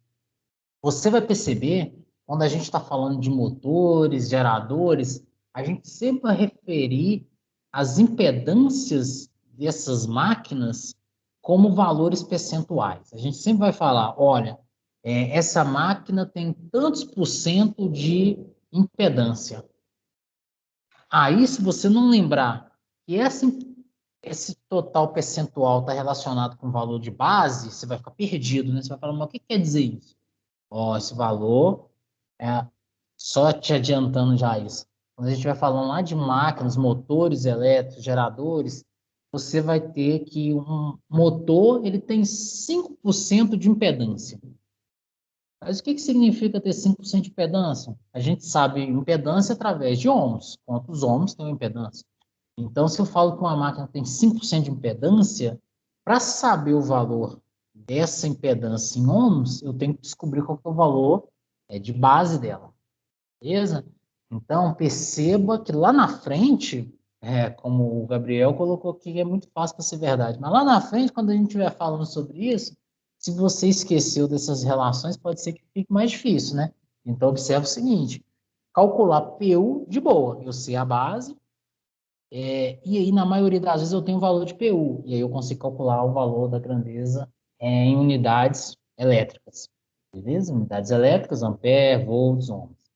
Você vai perceber, quando a gente está falando de motores, geradores, a gente sempre vai referir as impedâncias dessas máquinas como valores percentuais. A gente sempre vai falar, olha, essa máquina tem tantos por cento de impedância. Aí, se você não lembrar que esse total percentual está relacionado com o valor de base, você vai ficar perdido, né? Você vai falar, mas o que quer dizer isso? Ó, esse valor, é, só te adiantando já isso. Quando a gente vai falando lá de máquinas, motores elétricos, geradores, você vai ter que um motor, ele tem 5% de impedância. Mas o que significa ter 5% de impedância? A gente sabe impedância através de ohms. Quantos ohms tem uma impedância? Então, se eu falo que uma máquina tem 5% de impedância, para saber o valor dessa impedância em ohms, eu tenho que descobrir qual que é o valor de base dela. Beleza? Então, perceba que lá na frente, como o Gabriel colocou aqui, é muito fácil para ser verdade, mas lá na frente, quando a gente estiver falando sobre isso, se você esqueceu dessas relações, pode ser que fique mais difícil, né? Então, observe o seguinte, calcular PU de boa, eu sei a base, e aí, na maioria das vezes, eu tenho o valor de PU, e aí eu consigo calcular o valor da grandeza em unidades elétricas, beleza? Unidades elétricas, ampere, volts, ohms.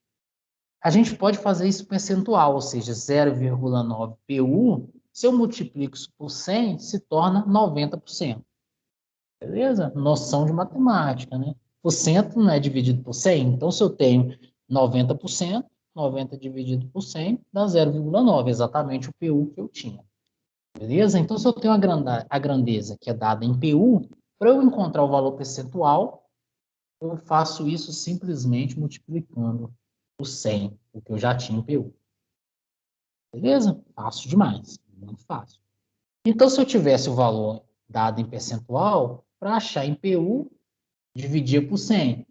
A gente pode fazer isso percentual, ou seja, 0,9 PU, se eu multiplico isso por 100, se torna 90%. Beleza? Noção de matemática, né? Por cento não é dividido por 100, então se eu tenho 90%, 90 dividido por 100 dá 0,9, exatamente o PU que eu tinha. Beleza? Então, se eu tenho a grandeza que é dada em PU, para eu encontrar o valor percentual, eu faço isso simplesmente multiplicando por 100, o que eu já tinha em PU. Beleza? Fácil demais. Muito fácil. Então, se eu tivesse o valor dado em percentual, para achar em PU, dividia por 100.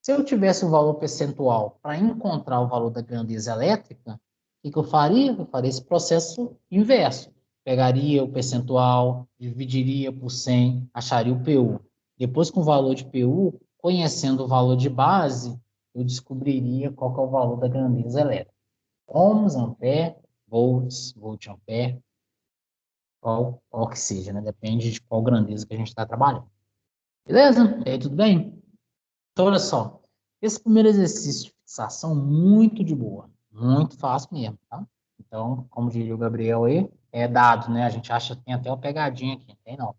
Se eu tivesse o valor percentual para encontrar o valor da grandeza elétrica, o que eu faria? Eu faria esse processo inverso. Pegaria o percentual, dividiria por 100, acharia o PU. Depois, com o valor de PU, conhecendo o valor de base, eu descobriria qual que é o valor da grandeza elétrica. Ohms, ampere, volts, volt-ampere, qual que seja, né? Depende de qual grandeza que a gente está trabalhando. Beleza? E aí, tudo bem? Então, olha só. Esse primeiro exercício de fixação, muito de boa. Muito fácil mesmo, tá? Então, como diria o Gabriel aí, é dado, né? A gente acha que tem até uma pegadinha aqui. Tem não.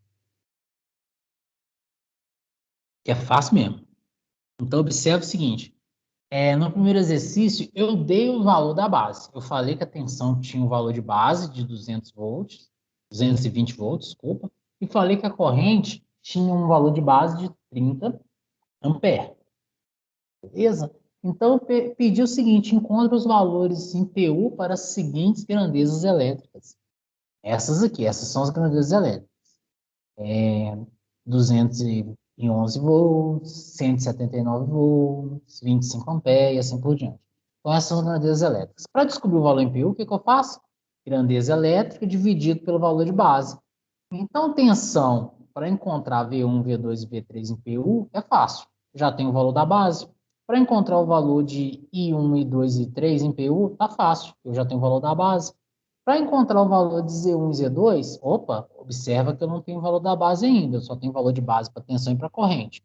Que é fácil mesmo. Então, observe o seguinte. No primeiro exercício, eu dei o valor da base. Eu falei que a tensão tinha um valor de base de 200 volts, 220 volts, desculpa, e falei que a corrente tinha um valor de base de 30 ampere. Beleza? Então, eu pedi o seguinte: encontre os valores em PU para as seguintes grandezas elétricas. Essas aqui, essas são as grandezas elétricas. 211 volts, 179 volts, 25 amperes e assim por diante. Então, essas são as grandezas elétricas. Para descobrir o valor em PU, o que eu faço? Grandeza elétrica dividido pelo valor de base. Então, tensão para encontrar V1, V2 e V3 em PU é fácil. Já tem o valor da base. Para encontrar o valor de I1, I2 e I3 em PU, tá fácil. Eu já tenho o valor da base. Para encontrar o valor de Z1 e Z2, opa, observa que eu não tenho o valor da base ainda. Eu só tenho o valor de base para tensão e para corrente.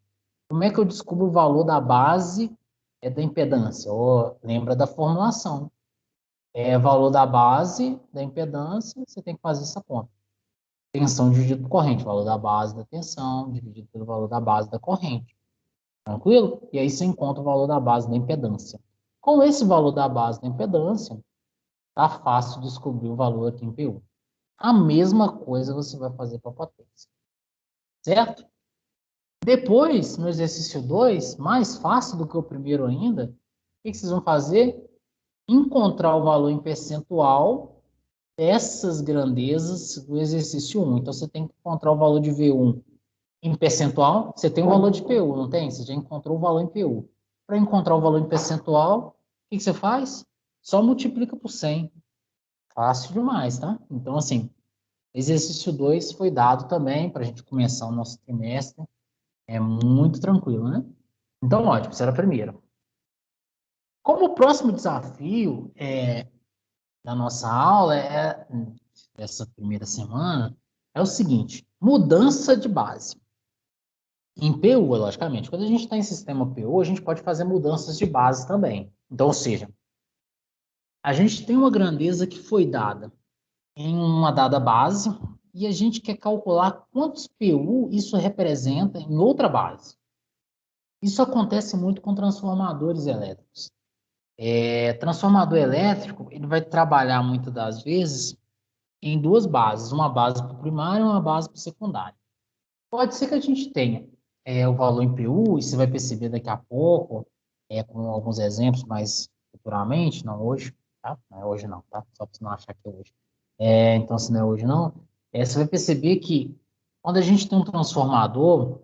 Como é que eu descubro o valor da base da impedância? Lembra da formulação. Valor da base da impedância, você tem que fazer essa conta. Tensão dividido por corrente, valor da base da tensão dividido pelo valor da base da corrente. Tranquilo? E aí você encontra o valor da base da impedância. Com esse valor da base da impedância, tá fácil descobrir o valor aqui em PU. A mesma coisa você vai fazer para a potência. Certo? Depois, no exercício 2, mais fácil do que o primeiro ainda, o que vocês vão fazer? Encontrar o valor em percentual dessas grandezas do exercício 1. Então, você tem que encontrar o valor de V1 em percentual. Você tem o valor de PU, não tem? Você já encontrou o valor em PU. Para encontrar o valor em percentual, o que você faz? Só multiplica por 100. Fácil demais, tá? Então, assim, exercício 2 foi dado também para a gente começar o nosso trimestre. É muito tranquilo, né? Então, ótimo, isso era a primeira. Como o próximo desafio da nossa aula dessa primeira semana é o seguinte: mudança de base. Em PU, logicamente. Quando a gente está em sistema PU, a gente pode fazer mudanças de base também. Então, ou seja, a gente tem uma grandeza que foi dada em uma dada base e a gente quer calcular quantos PU isso representa em outra base. Isso acontece muito com transformadores elétricos. Transformador elétrico, ele vai trabalhar muitas das vezes em duas bases, uma base para o primário e uma base para o secundário. Pode ser que a gente tenha o valor em PU, e você vai perceber daqui a pouco, com alguns exemplos, mas futuramente, não hoje, tá? Não é hoje não, tá? Só para você não achar que é hoje. Então, se não é hoje não, você vai perceber que quando a gente tem um transformador,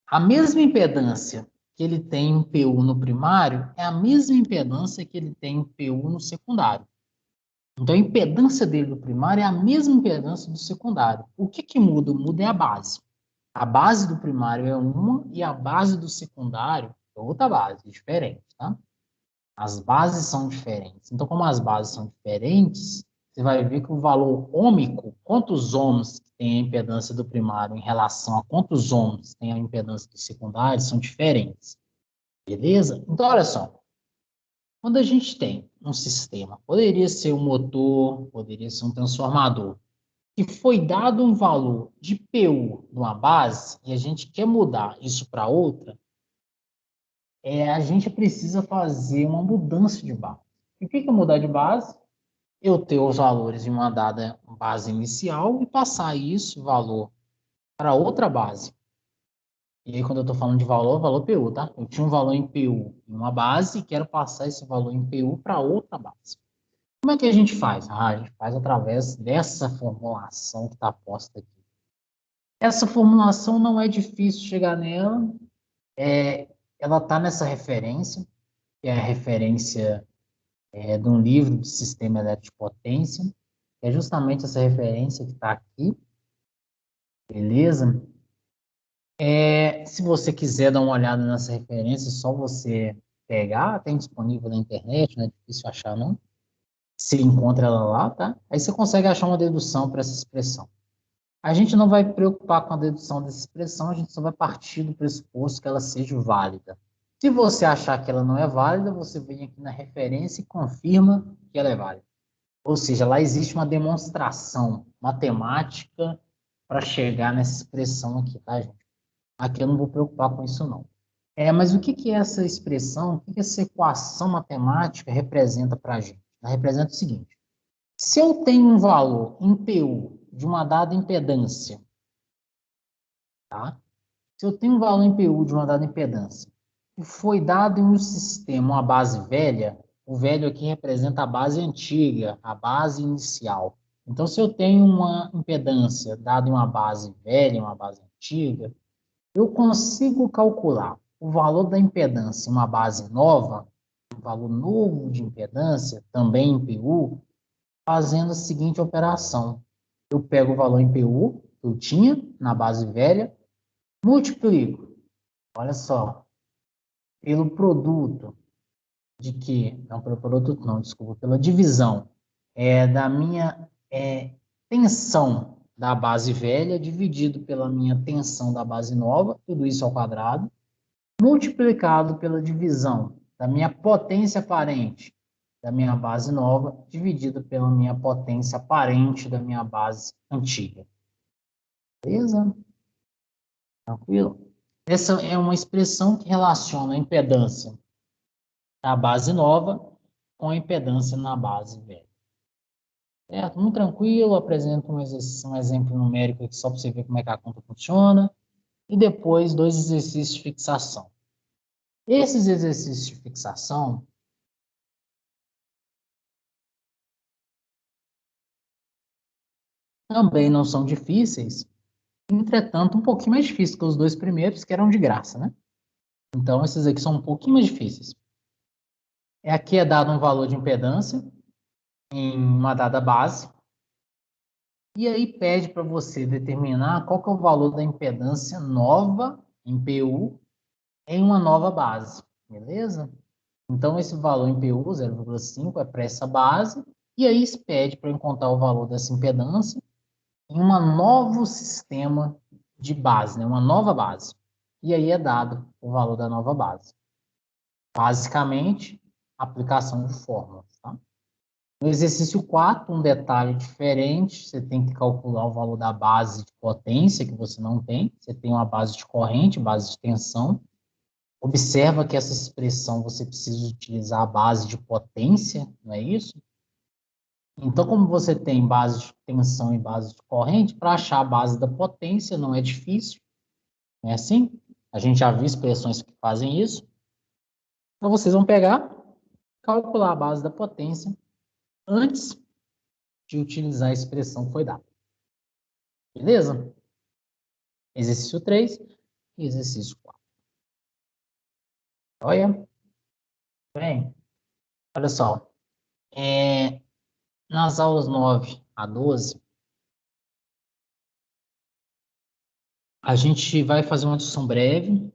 a mesma impedância que ele tem em PU no primário é a mesma impedância que ele tem em PU no secundário. Então, a impedância dele do primário é a mesma impedância do secundário. O que muda? Muda é a base. A base do primário é uma e a base do secundário é outra base, diferente, tá? As bases são diferentes. Então, como as bases são diferentes, você vai ver que o valor ômico, quantos ohms tem a impedância do primário em relação a quantos ohms tem a impedância do secundário, são diferentes. Beleza? Então, olha só. Quando a gente tem um sistema, poderia ser um motor, poderia ser um transformador, e foi dado um valor de PU numa base, e a gente quer mudar isso para outra, a gente precisa fazer uma mudança de base. E o que é mudar de base? Eu ter os valores em uma dada base inicial e passar isso, valor, para outra base. E aí, quando eu estou falando de valor, valor PU, tá? Eu tinha um valor em PU em uma base e quero passar esse valor em PU para outra base. Como é que a gente faz? A gente faz através dessa formulação que está posta aqui. Essa formulação não é difícil chegar nela, ela está nessa referência, que é a referência de um livro de sistema elétrico de potência, que é justamente essa referência que está aqui, beleza? Se você quiser dar uma olhada nessa referência, é só você pegar, tem disponível na internet, não é difícil achar não. Você encontra ela lá, tá? Aí você consegue achar uma dedução para essa expressão. A gente não vai preocupar com a dedução dessa expressão, a gente só vai partir do pressuposto que ela seja válida. Se você achar que ela não é válida, você vem aqui na referência e confirma que ela é válida. Ou seja, lá existe uma demonstração matemática para chegar nessa expressão aqui, tá, gente? Aqui eu não vou preocupar com isso, não. Mas o que que essa expressão, o que que essa equação matemática representa para a gente? Ela representa o seguinte: se eu tenho um valor em PU de uma dada impedância, tá? Se eu tenho um valor em PU de uma dada impedância, e foi dado em um sistema uma base velha, o velho aqui representa a base antiga, a base inicial. Então, se eu tenho uma impedância dada em uma base velha, uma base antiga, eu consigo calcular o valor da impedância em uma base nova, um valor novo de impedância, também em PU, fazendo a seguinte operação. Eu pego o valor em PU que eu tinha na base velha, multiplico, olha só, pelo produto de que, não pelo produto não, desculpa, pela divisão da minha tensão da base velha dividido pela minha tensão da base nova, tudo isso ao quadrado, multiplicado pela divisão da minha potência aparente da minha base nova, dividido pela minha potência aparente da minha base antiga. Beleza? Tranquilo? Essa é uma expressão que relaciona a impedância da base nova com a impedância na base velha. Certo? Muito tranquilo, apresento um exemplo numérico aqui só para você ver como é que a conta funciona. E depois, 2 exercícios de fixação. Esses exercícios de fixação também não são difíceis, entretanto, um pouquinho mais difíceis que os 2 primeiros, que eram de graça, né? Então, esses aqui são um pouquinho mais difíceis. Aqui é dado um valor de impedância em uma dada base, e aí pede para você determinar qual que é o valor da impedância nova em PU em uma nova base, beleza? Então, esse valor em PU, 0,5, é para essa base, e aí se pede para encontrar o valor dessa impedância em um novo sistema de base, né? Uma nova base. E aí é dado o valor da nova base. Basicamente, aplicação de fórmulas, tá? No exercício 4, um detalhe diferente, você tem que calcular o valor da base de potência, que você não tem. Você tem uma base de corrente, base de tensão. Observa que essa expressão você precisa utilizar a base de potência, não é isso? Então, como você tem base de tensão e base de corrente, para achar a base da potência não é difícil, não é assim? A gente já viu expressões que fazem isso. Então, vocês vão pegar, calcular a base da potência antes de utilizar a expressão que foi dada. Beleza? Exercício 3 e exercício 4. Olha. Bem, olha só. Nas aulas 9 a 12, a gente vai fazer uma discussão breve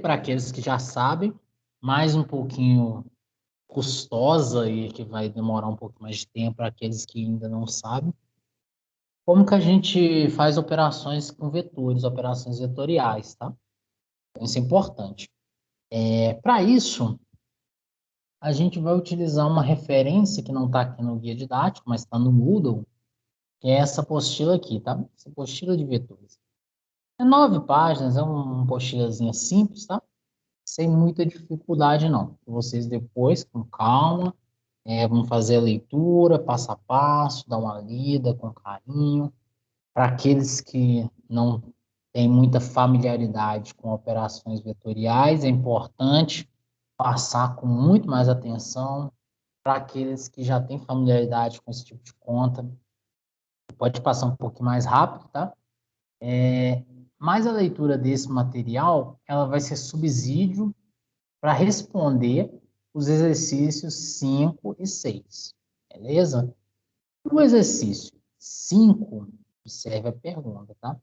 para aqueles que já sabem, mais um pouquinho custosa e que vai demorar um pouco mais de tempo para aqueles que ainda não sabem. Como que a gente faz operações com vetores, operações vetoriais, tá? Isso é importante. Para isso, a gente vai utilizar uma referência que não está aqui no guia didático, mas está no Moodle, que é essa apostila aqui, tá? Essa apostila de vetores. É 9 páginas, é uma apostilazinha simples, tá? Sem muita dificuldade, não. Vocês depois, com calma, vão fazer a leitura, passo a passo, dar uma lida com carinho. Para aqueles que não têm muita familiaridade com operações vetoriais, é importante passar com muito mais atenção. Para aqueles que já têm familiaridade com esse tipo de conta, pode passar um pouquinho mais rápido, tá? Mas a leitura desse material, ela vai ser subsídio para responder os exercícios 5 e 6, beleza? No exercício 5, observe a pergunta, tá?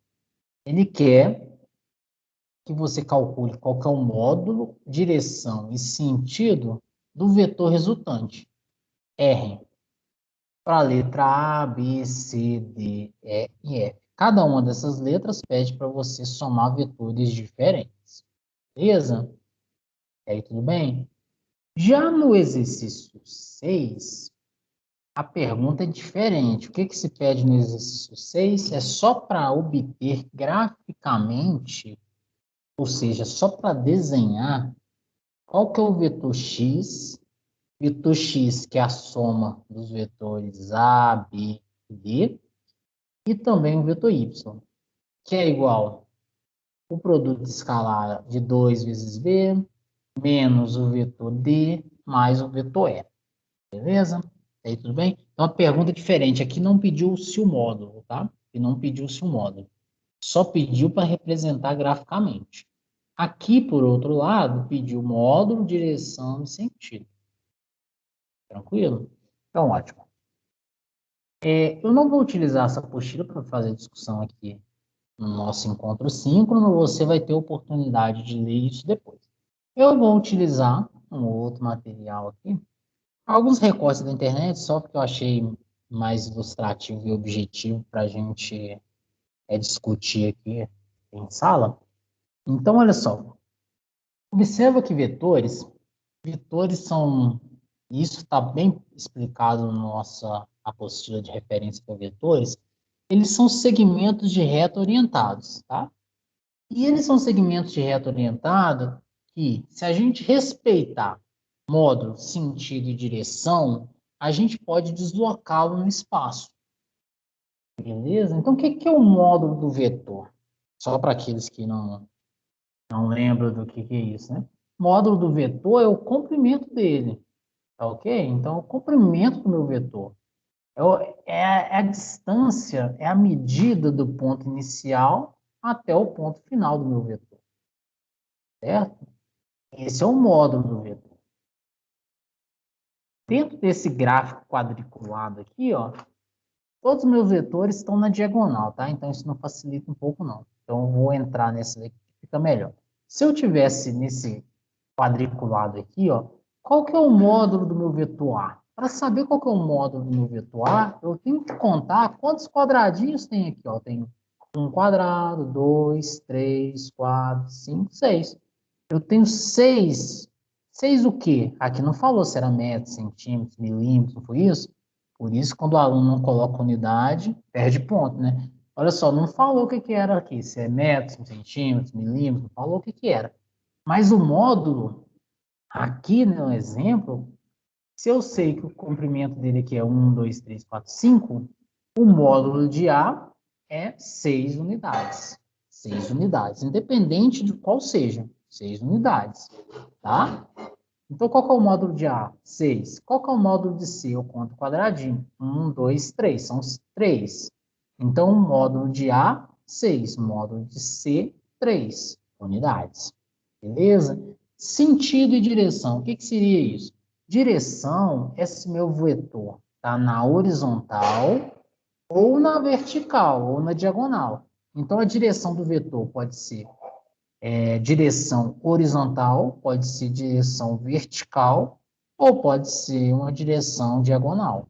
Ele quer que você calcule qual que é o módulo, direção e sentido do vetor resultante, R, para a letra A, B, C, D, E e F. Cada uma dessas letras pede para você somar vetores diferentes, beleza? E aí, tudo bem? Já no exercício 6, a pergunta é diferente. O que que se pede no exercício 6 é só para obter graficamente Ou seja, só para desenhar qual que é o vetor x que é a soma dos vetores A, B e D, e também o vetor y, que é igual o produto escalar de 2 vezes B, menos o vetor D, mais o vetor E. Beleza? Aí tudo bem? Então, uma pergunta diferente. Aqui não pediu-se o módulo, tá? E não pediu-se o módulo. Só pediu para representar graficamente. Aqui, por outro lado, pediu módulo, direção e sentido. Tranquilo? Então, ótimo. Eu não vou utilizar essa apostila para fazer discussão aqui no nosso encontro síncrono, você vai ter oportunidade de ler isso depois. Eu vou utilizar um outro material aqui, alguns recortes da internet, só porque eu achei mais ilustrativo e objetivo para a gente discutir aqui em sala. Então, olha só, observa que vetores são, isso está bem explicado na nossa apostila de referência para vetores, eles são segmentos de reta orientados, tá? E eles são segmentos de reta orientada que, se a gente respeitar módulo, sentido e direção, a gente pode deslocá-lo no espaço. Beleza? Então, o que é o módulo do vetor? Só para aqueles que não lembram do que é isso, né? O módulo do vetor é o comprimento dele, tá ok? Então, o comprimento do meu vetor é a distância, é a medida do ponto inicial até o ponto final do meu vetor, certo? Esse é o módulo do vetor. Dentro desse gráfico quadriculado aqui, ó, todos os meus vetores estão na diagonal, tá? Então, isso não facilita um pouco, não. Então, eu vou entrar nesse daqui que fica melhor. Se eu tivesse nesse quadriculado aqui, ó, qual que é o módulo do meu vetor A? Para saber qual que é o módulo do meu vetor A, eu tenho que contar quantos quadradinhos tem aqui, ó. Tem um quadrado, 2, 3, 4, 5, 6. Eu tenho 6. 6 o quê? Aqui não falou se era metros, centímetros, milímetros, não foi isso? Por isso, quando o aluno não coloca unidade, perde ponto, né? Olha só, não falou o que era aqui, se é metros, centímetros, milímetros, não falou o que era. Mas o módulo, aqui no exemplo, se eu sei que o comprimento dele aqui é 1, 2, 3, 4, 5, o módulo de A é 6 unidades. 6 unidades, independente de qual seja, 6 unidades, tá? Então, qual que é o módulo de A? 6. Qual que é o módulo de C? Eu conto quadradinho. 1, 2, 3. São os 3. Então, o módulo de A, 6. Módulo de C, 3 unidades. Beleza? Sentido e direção. O que seria isso? Direção é se meu vetor está na horizontal ou na vertical, ou na diagonal. Então, a direção do vetor pode ser direção horizontal, pode ser direção vertical, ou pode ser uma direção diagonal.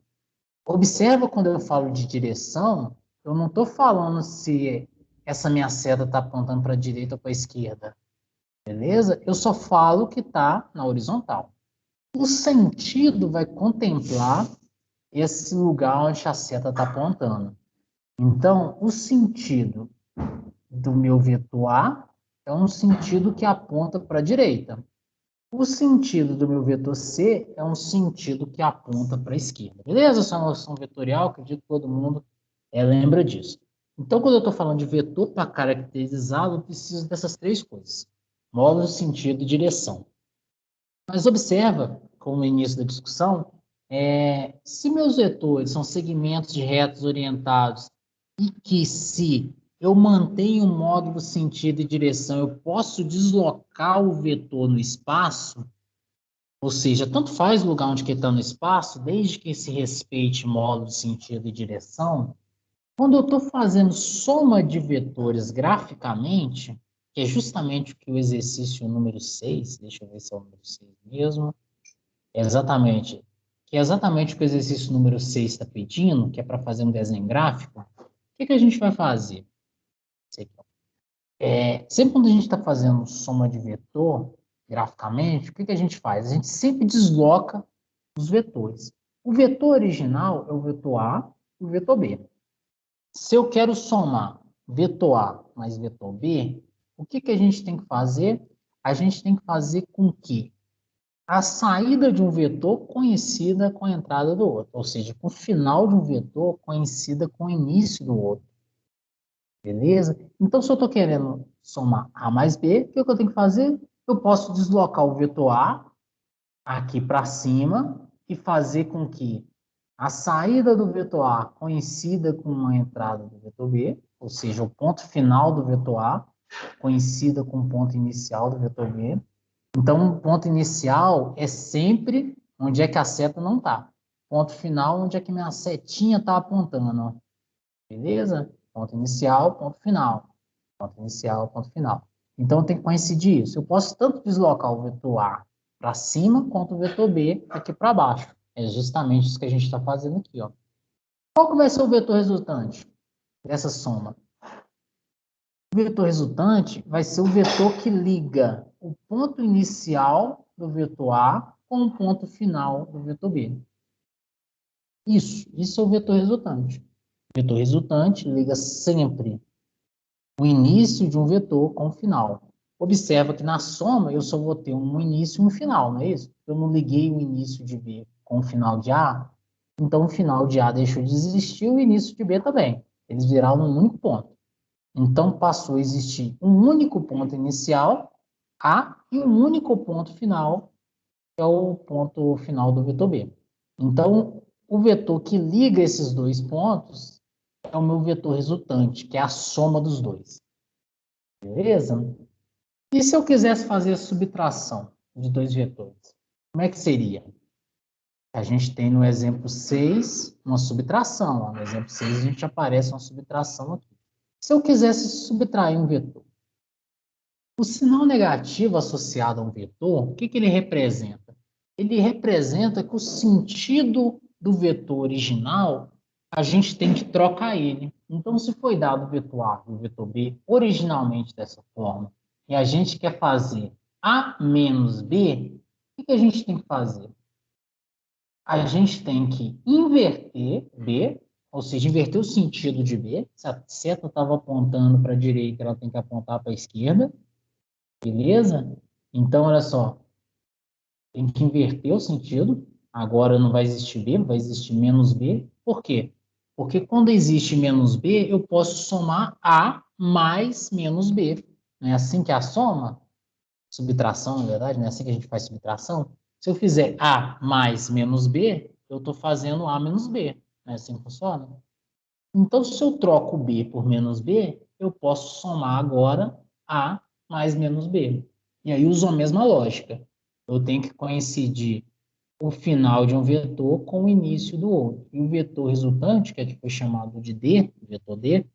Observa quando eu falo de direção, eu não estou falando se essa minha seta está apontando para a direita ou para a esquerda, beleza? Eu só falo que está na horizontal. O sentido vai contemplar esse lugar onde a seta está apontando. Então, o sentido do meu vetor A é um sentido que aponta para a direita. O sentido do meu vetor C é um sentido que aponta para a esquerda. Beleza? Essa é uma noção vetorial, acredito que todo mundo lembra disso. Então, quando eu estou falando de vetor para caracterizá-lo, eu preciso dessas três coisas: módulo, sentido e direção. Mas observa, como no início da discussão, se meus vetores são segmentos de retas orientados e que se eu mantenho o módulo sentido e direção, eu posso deslocar o vetor no espaço, ou seja, tanto faz o lugar onde ele está no espaço, desde que se respeite módulo, sentido e direção. Quando eu estou fazendo soma de vetores graficamente, que é justamente o que o exercício número 6, deixa eu ver se é o número 6 mesmo, exatamente, que é exatamente o que o exercício número 6 está pedindo, que é para fazer um desenho gráfico, o que a gente vai fazer? Sempre quando a gente está fazendo soma de vetor, graficamente, o que a gente faz? A gente sempre desloca os vetores. O vetor original é o vetor A e o vetor B. Se eu quero somar vetor A mais vetor B, O que a gente tem que fazer? A gente tem que fazer com que a saída de um vetor coincida com a entrada do outro, ou seja, com o final de um vetor coincida com o início do outro. Beleza? Então, se eu estou querendo somar A mais B, o que eu tenho que fazer? Eu posso deslocar o vetor A aqui para cima e fazer com que a saída do vetor A coincida com a entrada do vetor B, ou seja, o ponto final do vetor A coincida com o ponto inicial do vetor B. Então, o ponto inicial é sempre onde é que a seta não está. Ponto final, onde é que minha setinha está apontando. Ó. Beleza? Ponto inicial, ponto final. Ponto inicial, ponto final. Então, tem que coincidir isso. Eu posso tanto deslocar o vetor A para cima, quanto o vetor B aqui para baixo. É justamente isso que a gente está fazendo aqui. Ó. Qual que vai ser o vetor resultante dessa soma? O vetor resultante vai ser o vetor que liga o ponto inicial do vetor A com o ponto final do vetor B. Isso é o vetor resultante. O vetor resultante liga sempre o início de um vetor com o final. Observa que na soma eu só vou ter um início e um final, não é isso? Eu não liguei o início de B com o final de A, então o final de A deixou de existir, o início de B também. Eles viraram um único ponto. Então, passou a existir um único ponto inicial, A, e um único ponto final, que é o ponto final do vetor B. Então, o vetor que liga esses dois pontos é o meu vetor resultante, que é a soma dos dois. Beleza? E se eu quisesse fazer a subtração de dois vetores? Como é que seria? A gente tem no exemplo 6 uma subtração. Ó. No exemplo 6 a gente aparece uma subtração aqui. Se eu quisesse subtrair um vetor, o sinal negativo associado a um vetor, o que ele representa? Ele representa que o sentido do vetor original, a gente tem que trocar ele. Então, se foi dado o vetor A e o vetor B originalmente dessa forma, e a gente quer fazer A menos B, o que a gente tem que fazer? A gente tem que inverter B, ou seja, inverter o sentido de B. Se a seta estava apontando para a direita, ela tem que apontar para a esquerda. Beleza? Então, olha só, tem que inverter o sentido. Agora não vai existir B, vai existir menos B. Por quê? Porque quando existe menos B, eu posso somar A mais menos B. Não é assim que é a soma? Subtração, na verdade, não é assim que a gente faz subtração? Se eu fizer A mais menos B, eu estou fazendo A menos B. Não é assim que funciona? Então, se eu troco B por menos B, eu posso somar agora A mais menos B. E aí uso a mesma lógica. Eu tenho que coincidir o final de um vetor com o início do outro. E o vetor resultante, que foi chamado de D, o vetor D,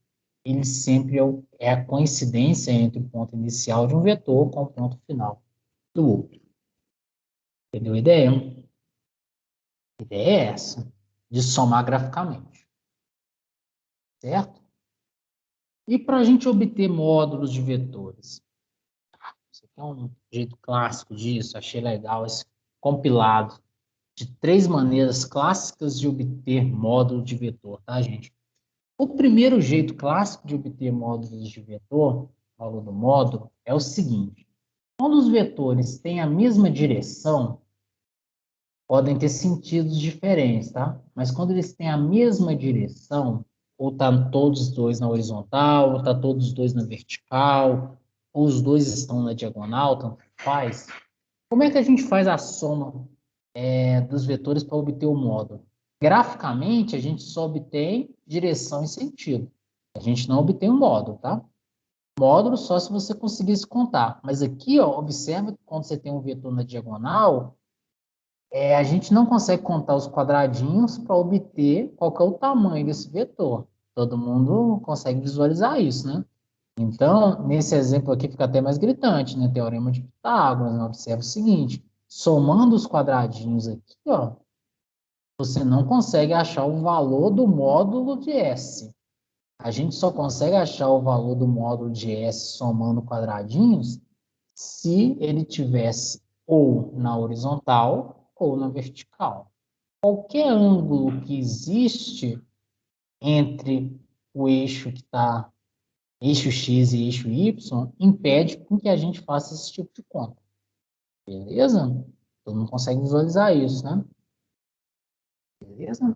ele sempre é a coincidência entre o ponto inicial de um vetor com o ponto final do outro. Entendeu a ideia? A ideia é essa, de somar graficamente. Certo? E para a gente obter módulos de vetores? Isso aqui é um jeito clássico disso, achei legal esse compilado de 3 maneiras clássicas de obter módulo de vetor, tá, gente? O primeiro jeito clássico de obter módulos de vetor, valor do módulo, é o seguinte. Quando os vetores têm a mesma direção, podem ter sentidos diferentes, tá? Mas quando eles têm a mesma direção, ou tá todos os dois na horizontal, ou tá todos os dois na vertical, ou os dois estão na diagonal, tanto faz. Como é que a gente faz a soma dos vetores para obter o módulo? Graficamente, a gente só obtém direção e sentido. A gente não obtém o módulo, tá? Módulo só se você conseguisse contar. Mas aqui, ó, observa que quando você tem um vetor na diagonal, a gente não consegue contar os quadradinhos para obter qual que é o tamanho desse vetor. Todo mundo consegue visualizar isso, né? Então, nesse exemplo aqui fica até mais gritante, né? Teorema de Pitágoras, né? Observa o seguinte, somando os quadradinhos aqui, ó, você não consegue achar o valor do módulo de S. A gente só consegue achar o valor do módulo de S somando quadradinhos se ele tivesse ou na horizontal ou na vertical. Qualquer ângulo que existe entre o eixo que está eixo X e eixo Y, impede com que a gente faça esse tipo de conta. Beleza? Todo mundo consegue visualizar isso, né? Beleza?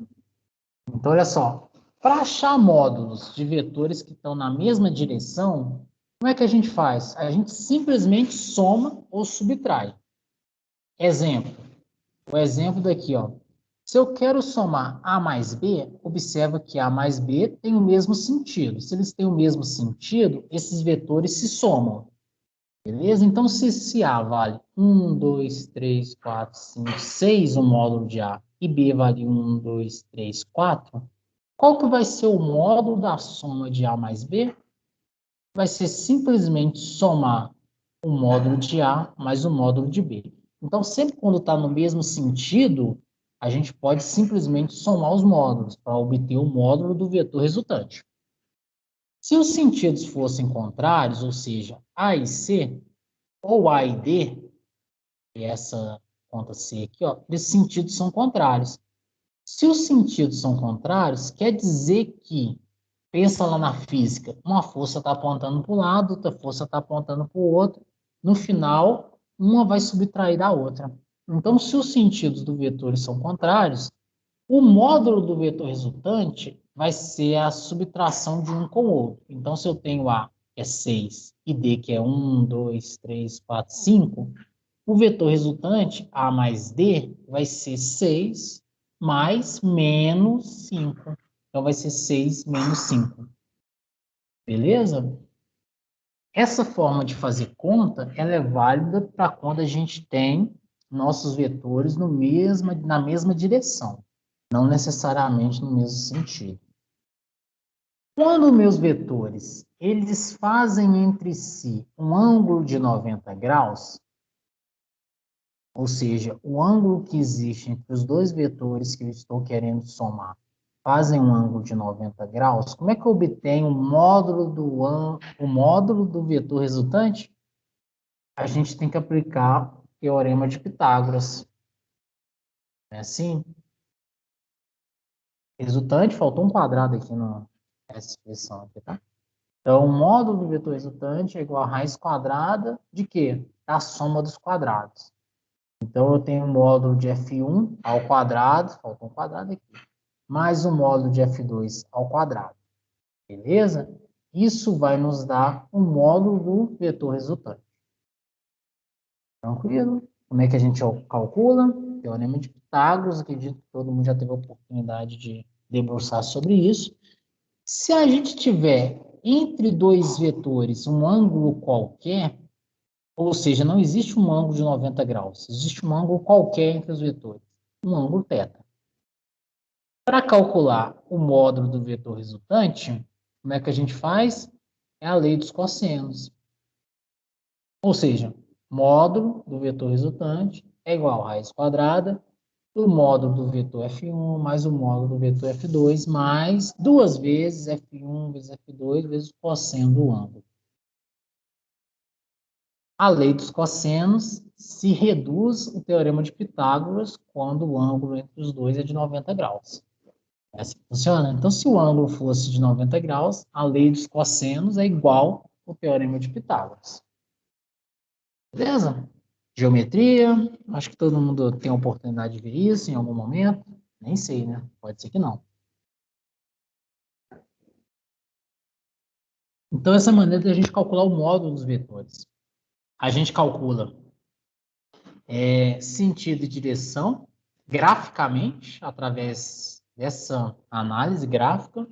Então, olha só. Para achar módulos de vetores que estão na mesma direção, como é que a gente faz? A gente simplesmente soma ou subtrai. Exemplo. O exemplo daqui, ó. Se eu quero somar A mais B, observa que A mais B tem o mesmo sentido. Se eles têm o mesmo sentido, esses vetores se somam. Beleza? Então, se A vale 1, 2, 3, 4, 5, 6, o módulo de A, e B vale 1, 2, 3, 4, qual que vai ser o módulo da soma de A mais B? Vai ser simplesmente somar o módulo de A mais o módulo de B. Então, sempre quando está no mesmo sentido, a gente pode simplesmente somar os módulos para obter o módulo do vetor resultante. Se os sentidos fossem contrários, ou seja, A e C, ou A e D, e essa conta C aqui, ó, esses sentidos são contrários. Se os sentidos são contrários, quer dizer que, pensa lá na física, uma força está apontando para um lado, outra força está apontando para o outro, no final, uma vai subtrair da outra. Então, se os sentidos do vetor são contrários, o módulo do vetor resultante vai ser a subtração de um com o outro. Então, se eu tenho A, que é 6, e D, que é 1, 2, 3, 4, 5, o vetor resultante, A mais D, vai ser 6 mais menos 5. Então, vai ser 6 menos 5. Beleza? Essa forma de fazer conta, ela é válida para quando a gente tem nossos vetores na mesma direção, não necessariamente no mesmo sentido. Quando meus vetores, eles fazem entre si um ângulo de 90 graus, ou seja, o ângulo que existe entre os dois vetores que eu estou querendo somar fazem um ângulo de 90 graus, como é que eu obtenho o módulo do vetor resultante? A gente tem que aplicar o teorema de Pitágoras. É assim? Resultante, faltou um quadrado aqui nessa expressão aqui, tá? Então, o módulo do vetor resultante é igual a raiz quadrada de quê? Da soma dos quadrados. Então, eu tenho o módulo de F1 ao quadrado, faltou um quadrado aqui, mais o módulo de F2 ao quadrado. Beleza? Isso vai nos dar o módulo do vetor resultante. Tranquilo? Como é que a gente calcula? Teorema de Pitágoras, acredito que todo mundo já teve a oportunidade de debruçar sobre isso. Se a gente tiver entre dois vetores um ângulo qualquer, ou seja, não existe um ângulo de 90 graus, existe um ângulo qualquer entre os vetores, um ângulo θ. Para calcular o módulo do vetor resultante, como é que a gente faz? É a lei dos cossenos. Ou seja, módulo do vetor resultante é igual a raiz quadrada do módulo do vetor F1 mais o módulo do vetor F2 mais duas vezes F1 vezes F2 vezes o cosseno do ângulo. A lei dos cossenos se reduz o teorema de Pitágoras quando o ângulo entre os dois é de 90 graus. É assim que funciona? Então, se o ângulo fosse de 90 graus, a lei dos cossenos é igual ao teorema de Pitágoras. Beleza? Geometria, acho que todo mundo tem a oportunidade de ver isso em algum momento. Nem sei, né? Pode ser que não. Então, essa é a maneira de a gente calcular o módulo dos vetores. A gente calcula sentido e direção graficamente, através dessa análise gráfica,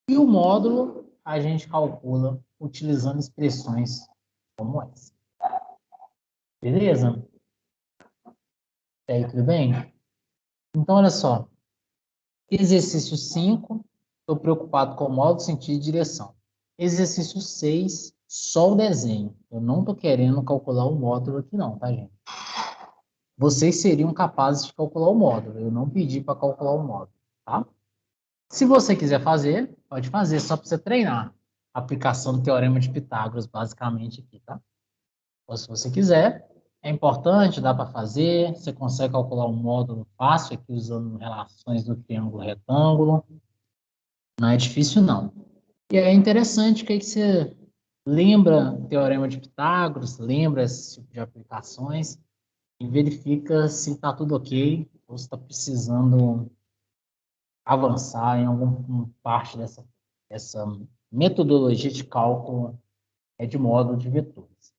e o módulo a gente calcula utilizando expressões como essa. Beleza? E aí, tudo bem? Então, olha só. Exercício 5, estou preocupado com o módulo, sentido e direção. Exercício 6, só o desenho. Eu não estou querendo calcular o módulo aqui não, tá, gente? Vocês seriam capazes de calcular o módulo. Eu não pedi para calcular o módulo, tá? Se você quiser fazer, pode fazer, só para você treinar. Aplicação do teorema de Pitágoras, basicamente, aqui, tá? Ou se você quiser, é importante, dá para fazer. Você consegue calcular um módulo fácil aqui, usando relações do triângulo retângulo. Não é difícil, não. E é interessante que aí você lembra o Teorema de Pitágoras, lembra esse tipo de aplicações e verifica se está tudo ok ou se está precisando avançar em alguma parte dessa metodologia de cálculo de módulo de vetores.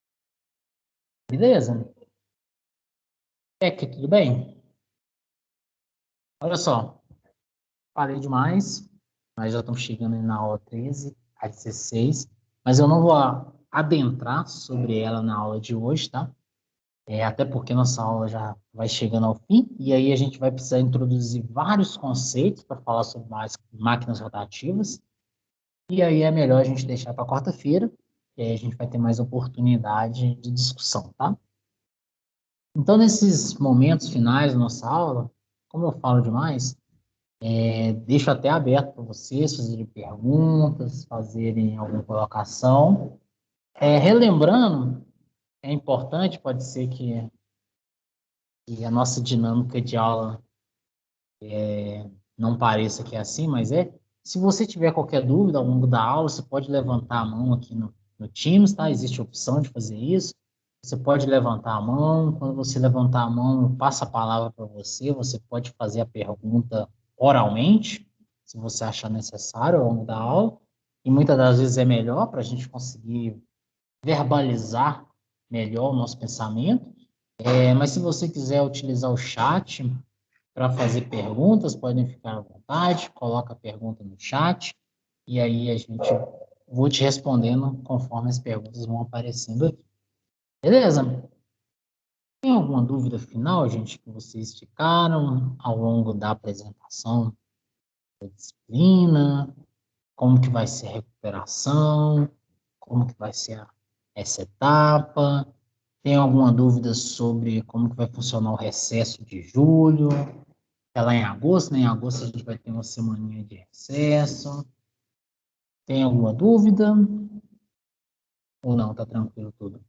Beleza? É que tudo bem? Olha só, falei demais, mas já estamos chegando na aula 13 a 16, mas eu não vou adentrar sobre ela na aula de hoje, tá? Até porque nossa aula já vai chegando ao fim, e aí a gente vai precisar introduzir vários conceitos para falar sobre máquinas rotativas, e aí é melhor a gente deixar para quarta-feira, e aí a gente vai ter mais oportunidade de discussão, tá? Então, nesses momentos finais da nossa aula, como eu falo demais, deixo até aberto para vocês fazerem perguntas, fazerem alguma colocação. Relembrando, é importante, pode ser que a nossa dinâmica de aula não pareça que é assim, mas é. Se você tiver qualquer dúvida ao longo da aula, você pode levantar a mão aqui no Teams, tá? Existe a opção de fazer isso. Você pode levantar a mão. Quando você levantar a mão, eu passo a palavra para você. Você pode fazer a pergunta oralmente, se você achar necessário ao longo da aula. E muitas das vezes é melhor para a gente conseguir verbalizar melhor o nosso pensamento. Mas se você quiser utilizar o chat para fazer perguntas, podem ficar à vontade, coloca a pergunta no chat e aí a gente vou te respondendo conforme as perguntas vão aparecendo aqui. Beleza? Tem alguma dúvida final, gente, que vocês ficaram ao longo da apresentação da disciplina? Como que vai ser a recuperação? Como que vai ser essa etapa? Tem alguma dúvida sobre como que vai funcionar o recesso de julho? É lá em agosto, né? Em agosto a gente vai ter uma semaninha de recesso. Tem alguma dúvida? Ou não? Tá tranquilo tudo?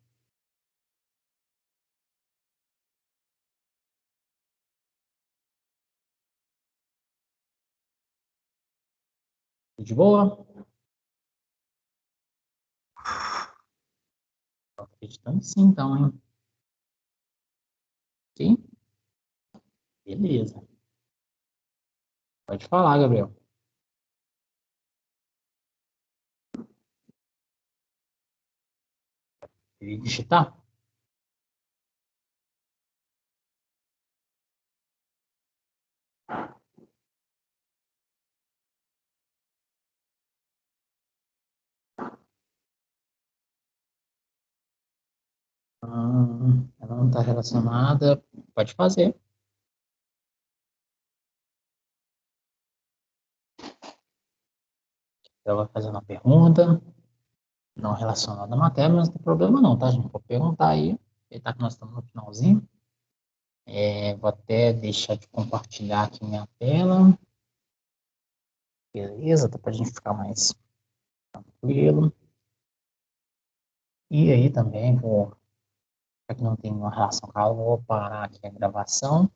Tudo de boa? Tô acreditando sim, então, hein? Sim? Beleza. Pode falar, Gabriel. E digitar? Ela não está relacionada. Pode fazer. Ela vai fazer uma pergunta não relacionada à matéria, mas não tem problema não, tá, gente? Vou perguntar aí. Aproveitar que nós estamos no finalzinho. Vou até deixar de compartilhar aqui minha tela. Beleza? Tá para a gente ficar mais tranquilo. E aí também vou, já que não tem uma relação com a aula, vou parar aqui a gravação